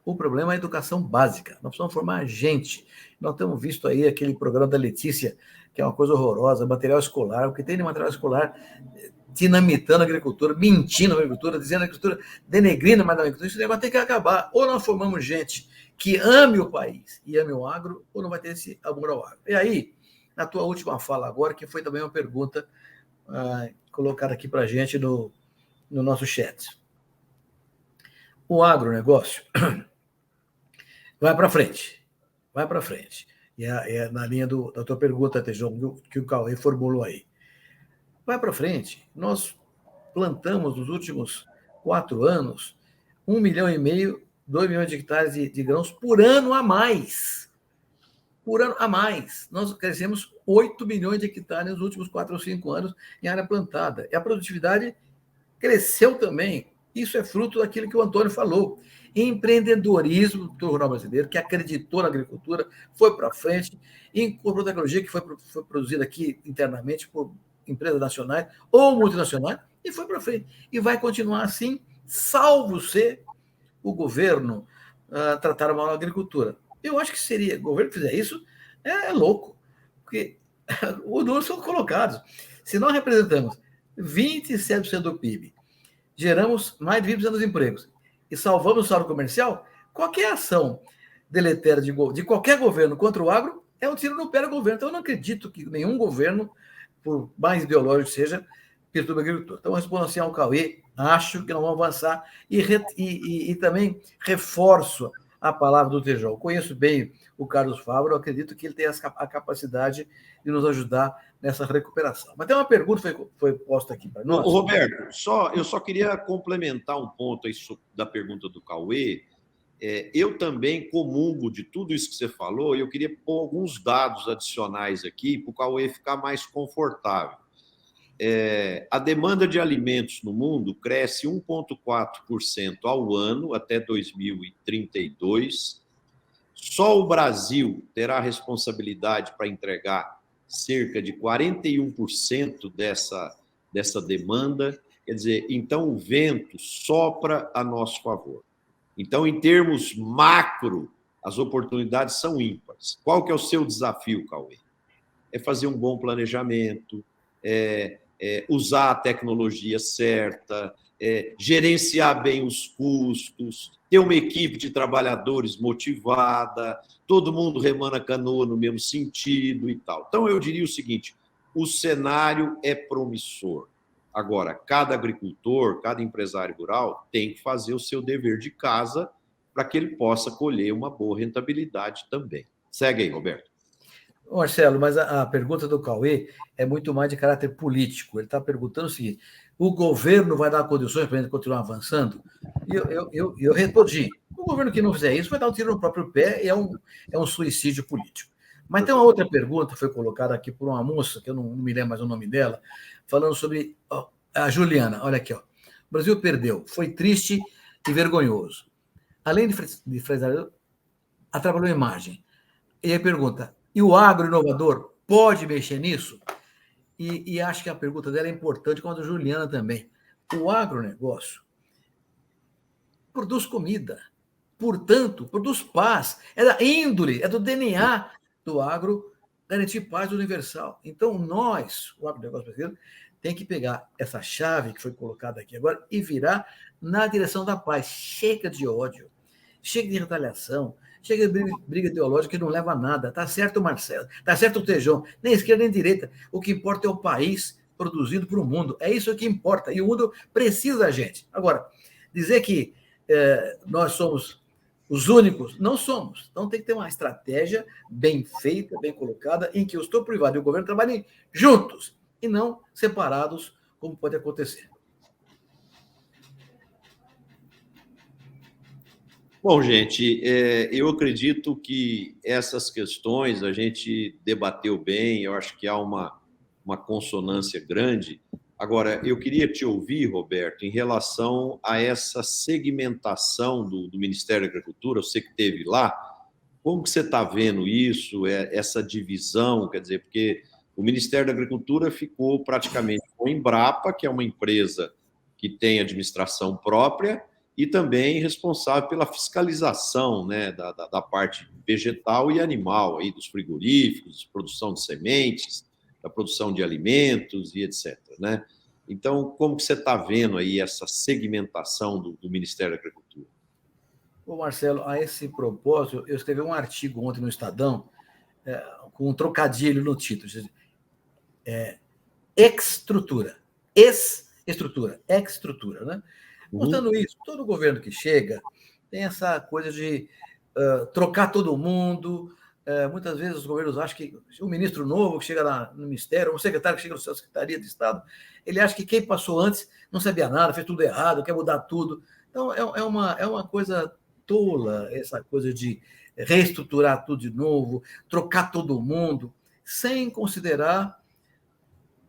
O problema é a educação básica. Nós precisamos formar gente. Nós temos visto aí aquele programa da Letícia, que é uma coisa horrorosa, material escolar, o que tem de material escolar dinamitando a agricultura, mentindo a agricultura, dizendo a agricultura, denegrindo mais a agricultura. Isso negócio tem que acabar. Ou nós formamos gente que ame o país e ame o agro, ou não vai ter esse amor ao agro. E aí, na tua última fala agora, que foi também uma pergunta colocada aqui para a gente no nosso chat. O agronegócio vai para frente. E é na linha da tua pergunta, Tejão, que o Cauê formulou aí. Vai para frente. Nós plantamos nos últimos 4 anos 1,5 milhão, 2 milhões de hectares de grãos por ano a mais. Por ano a mais. Nós crescemos 8 milhões de hectares nos últimos 4 ou 5 anos em área plantada. E a produtividade cresceu também. Isso é fruto daquilo que o Antônio falou. Empreendedorismo do rural brasileiro, que acreditou na agricultura, foi para frente, incorporou tecnologia que foi produzida aqui internamente por empresas nacionais ou multinacionais, e foi para frente. E vai continuar assim, salvo se o governo tratar mal a agricultura. Eu acho que seria, o governo que fizer isso, é louco, porque os números são colocados. Se nós representamos 27% do PIB, geramos mais de 20% dos empregos e salvamos o saldo comercial, qualquer ação deletéria de qualquer governo contra o agro é um tiro no pé do governo. Então, eu não acredito que nenhum governo, por mais ideológico que seja, perturbe a agricultura. Então, respondendo assim ao Cauê, acho que não vamos avançar e também reforço a palavra do Tejão. Conheço bem o Carlos Fávaro, acredito que ele tem a capacidade de nos ajudar nessa recuperação. Mas tem uma pergunta que foi posta aqui para nós. Roberto, eu só queria complementar um ponto aí da pergunta do Cauê. Eu também comungo de tudo isso que você falou, e eu queria pôr alguns dados adicionais aqui para o Cauê ficar mais confortável. A demanda de alimentos no mundo cresce 1,4% ao ano até 2032. Só o Brasil terá a responsabilidade para entregar cerca de 41% dessa demanda. Quer dizer, então o vento sopra a nosso favor. Então, em termos macro, as oportunidades são ímpares. Qual que é o seu desafio, Cauê? É fazer um bom planejamento, usar a tecnologia certa, gerenciar bem os custos, ter uma equipe de trabalhadores motivada, todo mundo remando a canoa no mesmo sentido e tal. Então, eu diria o seguinte, o cenário é promissor. Agora, cada agricultor, cada empresário rural tem que fazer o seu dever de casa para que ele possa colher uma boa rentabilidade também. Segue aí, Roberto. Marcelo, mas a pergunta do Cauê é muito mais de caráter político. Ele está perguntando o seguinte: o governo vai dar condições para a gente continuar avançando? E eu respondi: o governo que não fizer isso vai dar um tiro no próprio pé e é um suicídio político. Mas tem uma outra pergunta que foi colocada aqui por uma moça, que eu não me lembro mais o nome dela, falando sobre a Juliana. Olha aqui, ó. O Brasil perdeu. Foi triste e vergonhoso. Além de frisar, atrapalhou a imagem. E aí pergunta: e o agro inovador pode mexer nisso? E acho que a pergunta dela é importante, como a da Juliana também. O agronegócio produz comida, portanto, produz paz. É da índole, é do DNA do agro garantir paz universal. Então, nós, o agronegócio brasileiro, tem que pegar essa chave que foi colocada aqui agora e virar na direção da paz. Chega de ódio, chega de retaliação, chega de briga ideológica que não leva a nada. Tá certo, Marcelo, tá certo o Tejão, nem esquerda nem direita. O que importa é o país produzido para o mundo. É isso que importa. E o mundo precisa da gente. Agora, dizer que nós somos os únicos, não somos. Então tem que ter uma estratégia bem feita, bem colocada, em que o setor privado e o governo trabalhem juntos e não separados, como pode acontecer. Bom, gente, eu acredito que essas questões a gente debateu bem, eu acho que há uma consonância grande. Agora, eu queria te ouvir, Roberto, em relação a essa segmentação do Ministério da Agricultura, você que esteve lá, Como que você está vendo isso, essa divisão? Quer dizer, porque o Ministério da Agricultura ficou praticamente com a Embrapa, que é uma empresa que tem administração própria e também responsável pela fiscalização, né, da parte vegetal e animal, aí, dos frigoríficos, produção de sementes, da produção de alimentos e etc. Né? Então, como que você está vendo aí essa segmentação do Ministério da Agricultura? Ô, Marcelo, a esse propósito, eu escrevi um artigo ontem no Estadão, com um trocadilho no título. Ex-estrutura, né? Mostrando isso, todo governo que chega tem essa coisa de trocar todo mundo. Muitas vezes os governos acham que o ministro novo que chega no Ministério, ou o secretário que chega na Secretaria de Estado, ele acha que quem passou antes não sabia nada, fez tudo errado, quer mudar tudo. Então, é uma coisa tola, essa coisa de reestruturar tudo de novo, trocar todo mundo, sem considerar,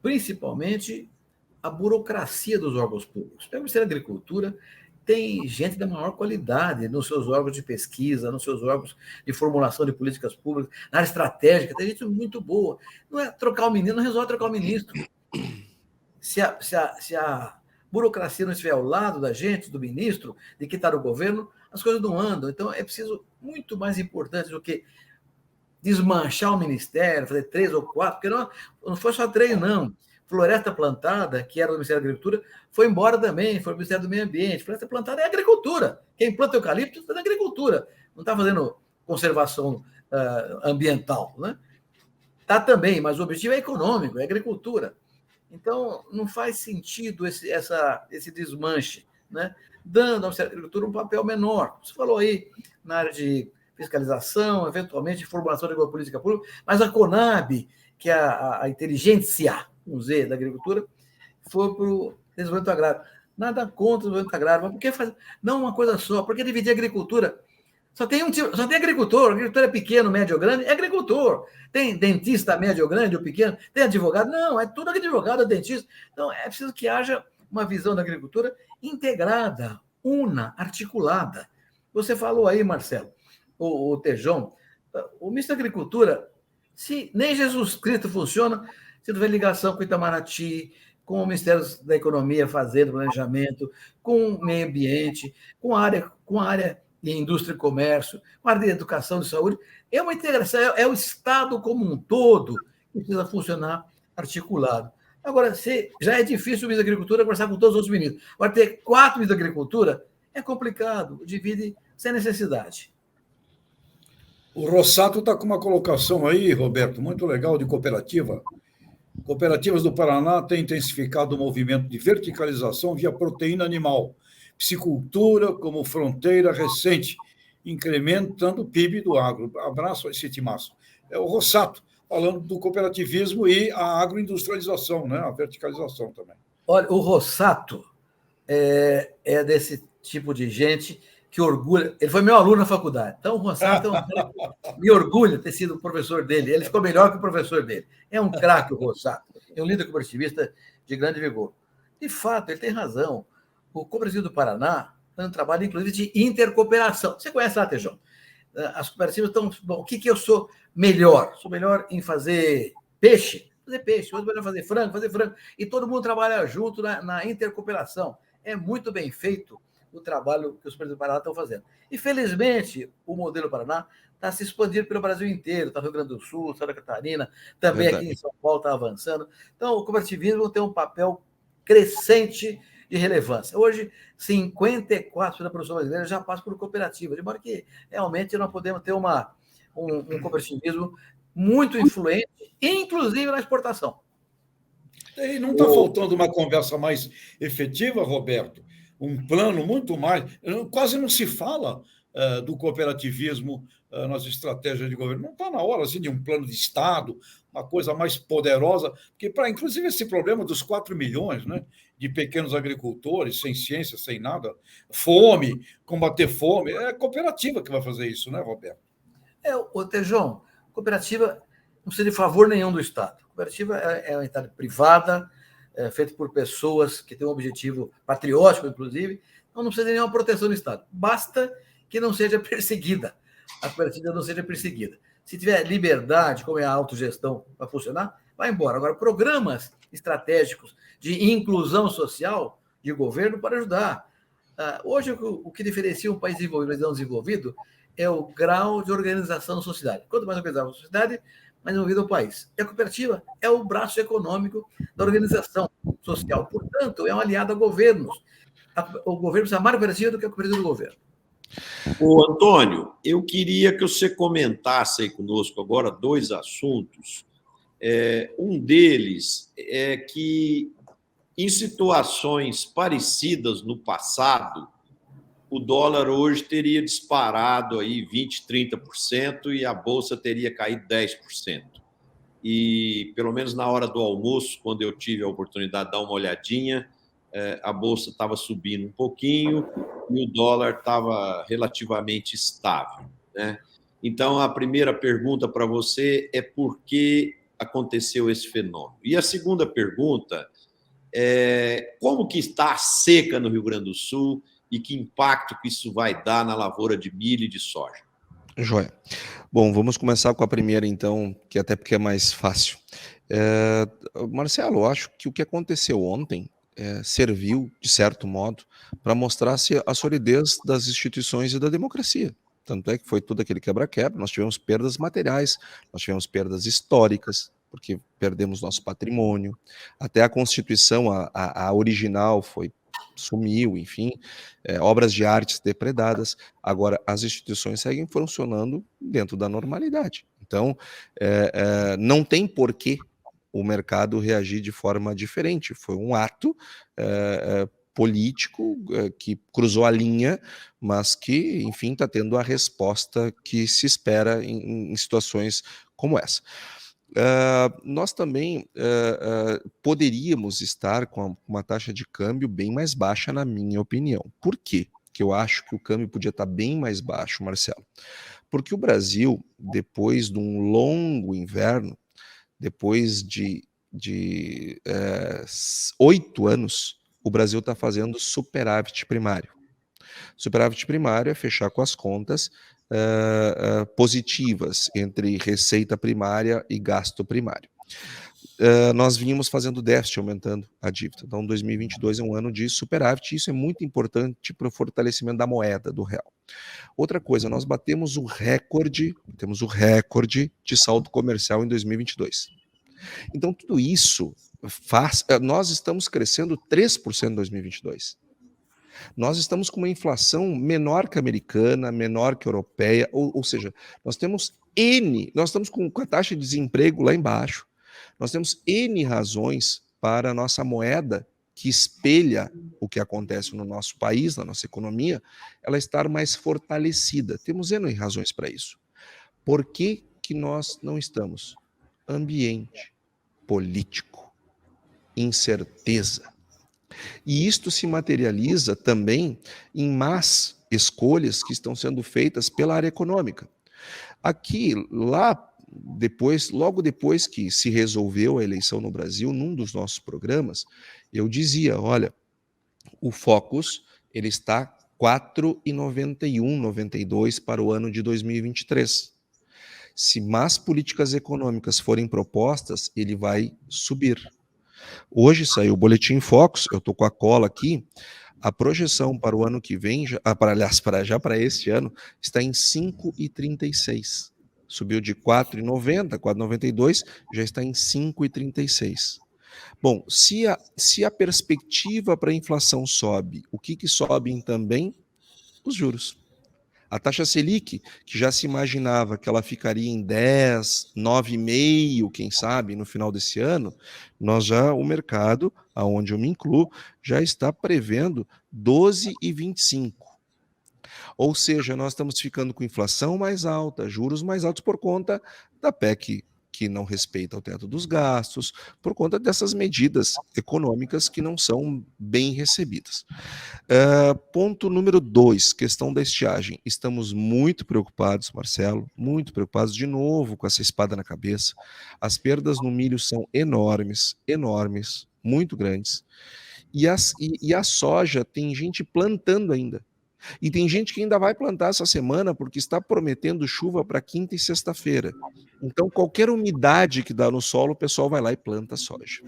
principalmente, a burocracia dos órgãos públicos. O Ministério da Agricultura tem gente da maior qualidade nos seus órgãos de pesquisa, nos seus órgãos de formulação de políticas públicas, na área estratégica, tem gente muito boa. Não é trocar o menino, não resolve trocar o ministro. Se a burocracia não estiver ao lado da gente, do ministro, de quem está no governo, as coisas não andam. Então, é preciso muito mais importante do que desmanchar o ministério, fazer 3 ou 4, porque não foi só 3, não. Floresta Plantada, que era do Ministério da Agricultura, foi embora também, foi do Ministério do Meio Ambiente. Floresta Plantada é agricultura. Quem planta eucalipto está na agricultura. Não está fazendo conservação ambiental. Né? Está também, mas o objetivo é econômico, é agricultura. Então, não faz sentido esse desmanche, né? Dando ao Ministério da Agricultura um papel menor. Você falou aí na área de fiscalização, eventualmente formulação de uma política pública, mas a Conab, que é a inteligência, com Z, da agricultura, foi para o desenvolvimento agrário. Nada contra o desenvolvimento agrário, mas por que fazer? Não uma coisa só, por que dividir a agricultura? Só tem agricultor, agricultor é pequeno, médio ou grande, é agricultor. Tem dentista médio ou grande ou pequeno, tem advogado, não, é tudo advogado, é dentista. Então, é preciso que haja uma visão da agricultura integrada, una, articulada. Você falou aí, Marcelo, o Tejon, o ministro da Agricultura, se nem Jesus Cristo funciona, se tiver ligação com o Itamaraty, com o Ministério da Economia fazendo planejamento, com o meio ambiente, com a área de indústria e comércio, com a área de educação e saúde, é uma integração, é o Estado como um todo que precisa funcionar articulado. Agora, já é difícil o ministro da Agricultura conversar com todos os outros ministros. Agora, ter 4 ministros da Agricultura é complicado, divide sem necessidade. O Rossato está com uma colocação aí, Roberto, muito legal, de cooperativa. Cooperativas do Paraná têm intensificado o movimento de verticalização via proteína animal, piscicultura como fronteira recente, incrementando o PIB do agro. Abraço a esse timaço. É o Rossato, falando do cooperativismo e a agroindustrialização, né? A verticalização também. Olha, o Rossato é desse tipo de gente que orgulha. Ele foi meu aluno na faculdade. Então, o Rossato me orgulha ter sido o professor dele. Ele ficou melhor que o professor dele. É um craque, o Rossato. É um líder cooperativista de grande vigor. De fato, ele tem razão. O Cooperativo do Paraná tem um trabalho, inclusive, de intercooperação. Você conhece lá, Tejão? As cooperativas estão... Bom, o que eu sou melhor? Sou melhor em fazer peixe? Fazer peixe. Outro melhor fazer frango. E todo mundo trabalha junto na intercooperação. É muito bem feito o trabalho que os cooperativos do Paraná estão fazendo. E, felizmente, o modelo Paraná está se expandindo pelo Brasil inteiro. Está no Rio Grande do Sul, Santa Catarina, também Verdade. Aqui em São Paulo está avançando. Então, o cooperativismo tem um papel crescente de relevância. Hoje, 54% da produção brasileira já passa por cooperativa, de modo que realmente nós podemos ter um cooperativismo muito influente, inclusive na exportação. E não está faltando uma conversa mais efetiva, Roberto? Um plano muito mais... Quase não se fala do cooperativismo nas estratégias de governo. Não está na hora assim, de um plano de Estado, uma coisa mais poderosa, porque, inclusive, esse problema dos 4 milhões, né, de pequenos agricultores, sem ciência, sem nada, fome, combater fome, é a cooperativa que vai fazer isso, né, Roberto? Tejão, cooperativa não precisa de favor nenhum do Estado. A cooperativa é uma entidade privada, feita por pessoas que têm um objetivo patriótico, inclusive, então não precisa de nenhuma proteção do Estado. Basta que não seja perseguida. a cooperativa não seja perseguida. Se tiver liberdade, como é a autogestão para funcionar, vai embora. Agora, programas estratégicos de inclusão social de governo para ajudar. Hoje, o que diferencia um país desenvolvido e não desenvolvido é o grau de organização da sociedade. Quanto mais organizada a sociedade, mais envolvido o país. E a cooperativa é o braço econômico da organização social. Portanto, é um aliado a governos. O governo precisa mais cooperativa do que a cooperativa do governo. Ô, Antônio, eu queria que você comentasse aí conosco agora 2 assuntos. Um deles é que, em situações parecidas no passado, o dólar hoje teria disparado aí 20%, 30% e a Bolsa teria caído 10%. E, pelo menos na hora do almoço, quando eu tive a oportunidade de dar uma olhadinha, a Bolsa estava subindo um pouquinho e o dólar estava relativamente estável, né? Então, a primeira pergunta para você é por que aconteceu esse fenômeno? E a segunda pergunta é como que está a seca no Rio Grande do Sul e que impacto que isso vai dar na lavoura de milho e de soja? Joia. Bom, vamos começar com a primeira, então, que até porque é mais fácil. Marcelo, eu acho que o que aconteceu ontem serviu, de certo modo, para mostrar a solidez das instituições e da democracia. Tanto é que foi tudo aquele quebra-quebra, nós tivemos perdas materiais, nós tivemos perdas históricas, porque perdemos nosso patrimônio, até a Constituição, a original, sumiu, enfim, obras de artes depredadas. Agora, as instituições seguem funcionando dentro da normalidade. Então, não tem porquê o mercado reagir de forma diferente. Foi um ato político que cruzou a linha, mas que, enfim, está tendo a resposta que se espera em situações como essa. Nós também poderíamos estar com uma taxa de câmbio bem mais baixa, na minha opinião. Por quê que eu acho que o câmbio podia estar bem mais baixo, Marcelo? Porque o Brasil, depois de um longo inverno, depois de 8 anos, o Brasil está fazendo superávit primário. Superávit primário é fechar com as contas positivas entre receita primária e gasto primário. Nós vínhamos fazendo déficit, aumentando a dívida. Então, 2022 é um ano de superávit, e isso é muito importante para o fortalecimento da moeda, do real. Outra coisa, nós temos o recorde de saldo comercial em 2022. Então, tudo isso nós estamos crescendo 3% em 2022. Nós estamos com uma inflação menor que a americana, menor que a europeia, ou seja, nós estamos com a taxa de desemprego lá embaixo. Nós temos N razões para a nossa moeda, que espelha o que acontece no nosso país, na nossa economia, ela estar mais fortalecida. Temos N razões para isso. Por que nós não estamos? Ambiente político, incerteza. E isto se materializa também em más escolhas que estão sendo feitas pela área econômica. Logo depois que se resolveu a eleição no Brasil, num dos nossos programas, eu dizia, olha, o Focus ele está 4,91, 92 para o ano de 2023. Se más políticas econômicas forem propostas, ele vai subir. Hoje saiu o Boletim Focus, eu estou com a cola aqui, a projeção para o ano que vem, para este ano, está em 5,36. Subiu de 4,90, 4,92, já está em 5,36. Bom, se a perspectiva para a inflação sobe, o que sobem também? Os juros. A taxa Selic, que já se imaginava que ela ficaria em 10, 9,5, quem sabe, no final desse ano, o mercado, aonde eu me incluo, já está prevendo 12,25. Ou seja, nós estamos ficando com inflação mais alta, juros mais altos por conta da PEC que não respeita o teto dos gastos, por conta dessas medidas econômicas que não são bem recebidas. Ponto número 2, questão da estiagem. Estamos muito preocupados, Marcelo, muito preocupados de novo com essa espada na cabeça. As perdas no milho são enormes, muito grandes. E a soja tem gente plantando ainda. E tem gente que ainda vai plantar essa semana porque está prometendo chuva para quinta e sexta-feira. Então, qualquer umidade que dá no solo, o pessoal vai lá e planta soja.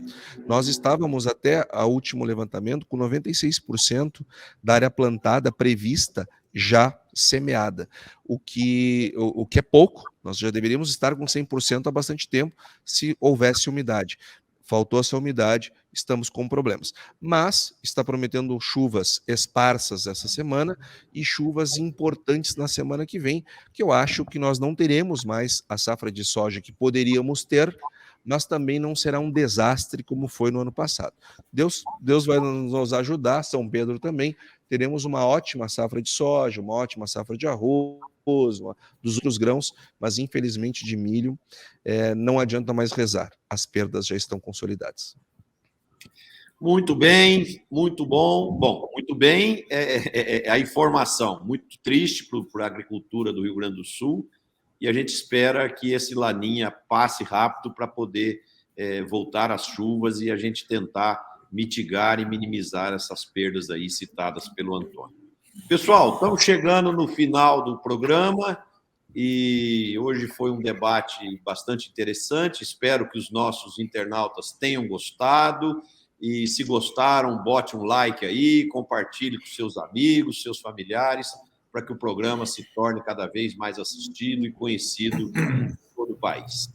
Nós estávamos até o último levantamento com 96% da área plantada prevista já semeada, o que é pouco. Nós já deveríamos estar com 100% há bastante tempo se houvesse umidade. Faltou essa umidade, estamos com problemas. Mas está prometendo chuvas esparsas essa semana e chuvas importantes na semana que vem, que eu acho que nós não teremos mais a safra de soja que poderíamos ter, mas também não será um desastre como foi no ano passado. Deus vai nos ajudar, São Pedro também, teremos uma ótima safra de soja, uma ótima safra de arroz, dos outros grãos, mas infelizmente de milho não adianta mais rezar, as perdas já estão consolidadas. Muito bem, muito bom. Bom, muito bem, a informação, muito triste para a agricultura do Rio Grande do Sul, e a gente espera que esse laninha passe rápido para poder voltar às chuvas e a gente tentar mitigar e minimizar essas perdas aí citadas pelo Antônio. Pessoal, estamos chegando no final do programa e hoje foi um debate bastante interessante. Espero que os nossos internautas tenham gostado e, se gostaram, bote um like aí, compartilhe com seus amigos, seus familiares, para que o programa se torne cada vez mais assistido e conhecido em todo o país.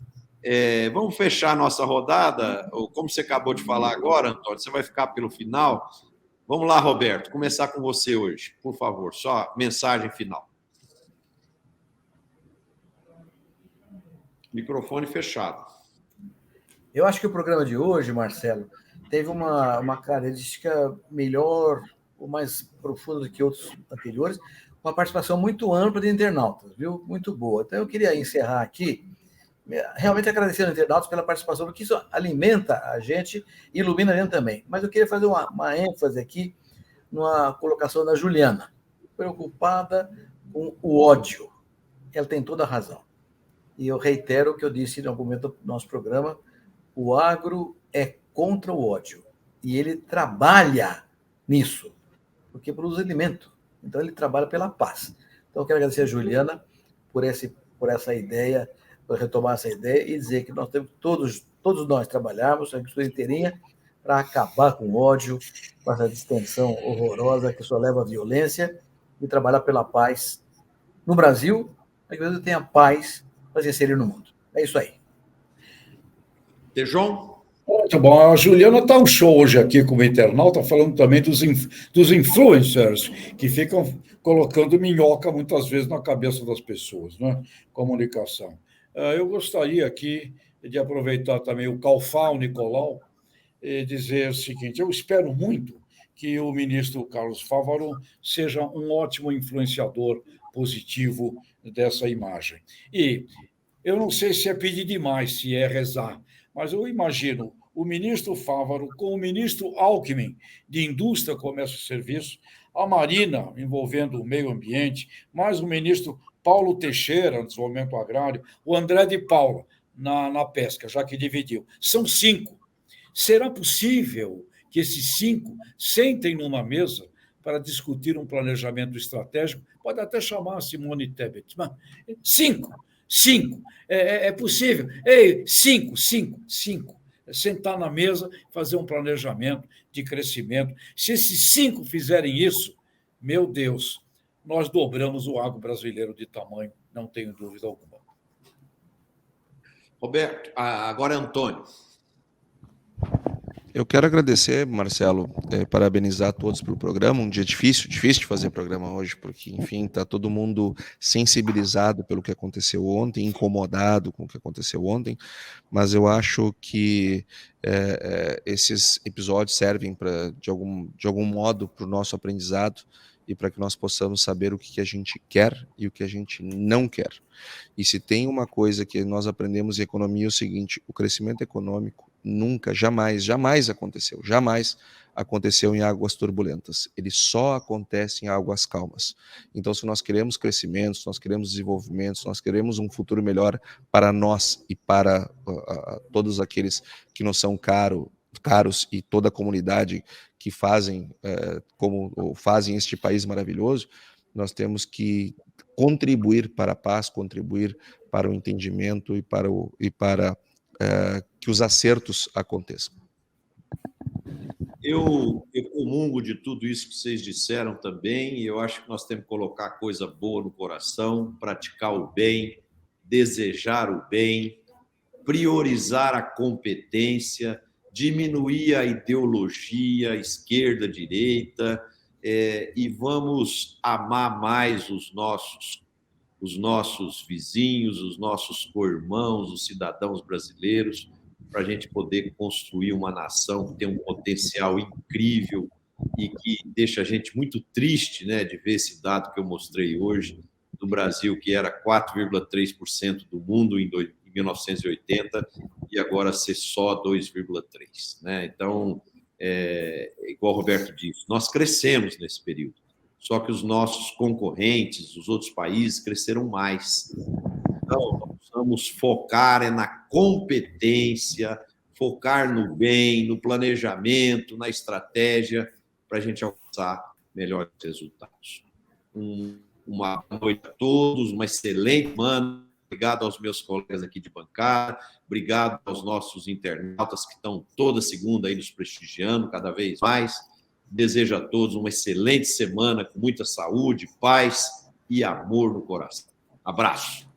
Vamos fechar a nossa rodada. Como você acabou de falar agora, Antônio, você vai ficar pelo final. Vamos lá, Roberto, começar com você hoje, por favor, só mensagem final. Microfone fechado. Eu acho que o programa de hoje, Marcelo, teve uma característica melhor ou mais profunda do que outros anteriores, uma participação muito ampla de internautas, viu? Muito boa. Então, eu queria encerrar aqui, realmente agradecendo aos internautas pela participação, porque isso alimenta a gente e ilumina a gente também. Mas eu queria fazer uma ênfase aqui numa colocação da Juliana, preocupada com o ódio. Ela tem toda a razão. E eu reitero o que eu disse em algum momento do nosso programa, o agro é contra o ódio. E ele trabalha nisso, porque produz alimento. Então, ele trabalha pela paz. Então, eu quero agradecer a Juliana por essa ideia, por retomar essa ideia e dizer que nós temos todos nós trabalhamos, a agricultura inteirinha, para acabar com o ódio, com essa distensão horrorosa que só leva à violência, e trabalhar pela paz no Brasil, para que o Brasil tenha paz para se inserir no mundo. É isso aí. Tejon? Muito bom. A Juliana está um show hoje aqui como internauta, falando também dos influencers, que ficam colocando minhoca muitas vezes na cabeça das pessoas, né? Comunicação. Eu gostaria aqui de aproveitar também o Calfá, o Nicolau, e dizer o seguinte: eu espero muito que o ministro Carlos Fávaro seja um ótimo influenciador positivo dessa imagem. E eu não sei se é pedir demais, se é rezar, mas eu imagino o ministro Fávaro com o ministro Alckmin, de Indústria, Comércio e Serviços, a Marina, envolvendo o meio ambiente, mais o ministro Paulo Teixeira, no desenvolvimento agrário, o André de Paula, na pesca, já que dividiu. São 5. Será possível que esses 5 sentem numa mesa para discutir um planejamento estratégico? Pode até chamar a Simone Tebet. 5. É possível. Ei, 5. Sentar na mesa, fazer um planejamento de crescimento. Se esses 5 fizerem isso, meu Deus, nós dobramos o agro brasileiro de tamanho, não tenho dúvida alguma. Roberto, agora é Antônio. Eu quero agradecer, Marcelo, parabenizar todos pelo programa. Um dia difícil de fazer programa hoje, porque, enfim, está todo mundo sensibilizado pelo que aconteceu ontem, incomodado com o que aconteceu ontem, mas eu acho que esses episódios servem de algum modo para o nosso aprendizado e para que nós possamos saber o que a gente quer e o que a gente não quer. E se tem uma coisa que nós aprendemos em economia é o seguinte: o crescimento econômico nunca, jamais aconteceu em águas turbulentas. Ele só acontece em águas calmas. Então, se nós queremos crescimento, se nós queremos desenvolvimento, se nós queremos um futuro melhor para nós e para todos aqueles que nos são caros e toda a comunidade que fazem como fazem este país maravilhoso, nós temos que contribuir para a paz, contribuir para o entendimento e para que os acertos aconteçam. Eu comungo de tudo isso que vocês disseram também, e eu acho que nós temos que colocar coisa boa no coração, praticar o bem, desejar o bem, priorizar a competência, diminuir a ideologia, esquerda, direita, e vamos amar mais os nossos vizinhos, os nossos co-irmãos, os cidadãos brasileiros, para a gente poder construir uma nação que tem um potencial incrível e que deixa a gente muito triste, né, de ver esse dado que eu mostrei hoje, do Brasil, que era 4,3% do mundo em 1980, e agora ser só 2,3%. Né? Então, igual o Roberto disse, nós crescemos nesse período, só que os nossos concorrentes, os outros países, cresceram mais. Então, nós precisamos focar na competência, focar no bem, no planejamento, na estratégia, para a gente alcançar melhores resultados. Uma boa noite a todos, uma excelente semana. Obrigado aos meus colegas aqui de bancada, obrigado aos nossos internautas que estão toda segunda aí nos prestigiando cada vez mais. Desejo a todos uma excelente semana, com muita saúde, paz e amor no coração. Abraço.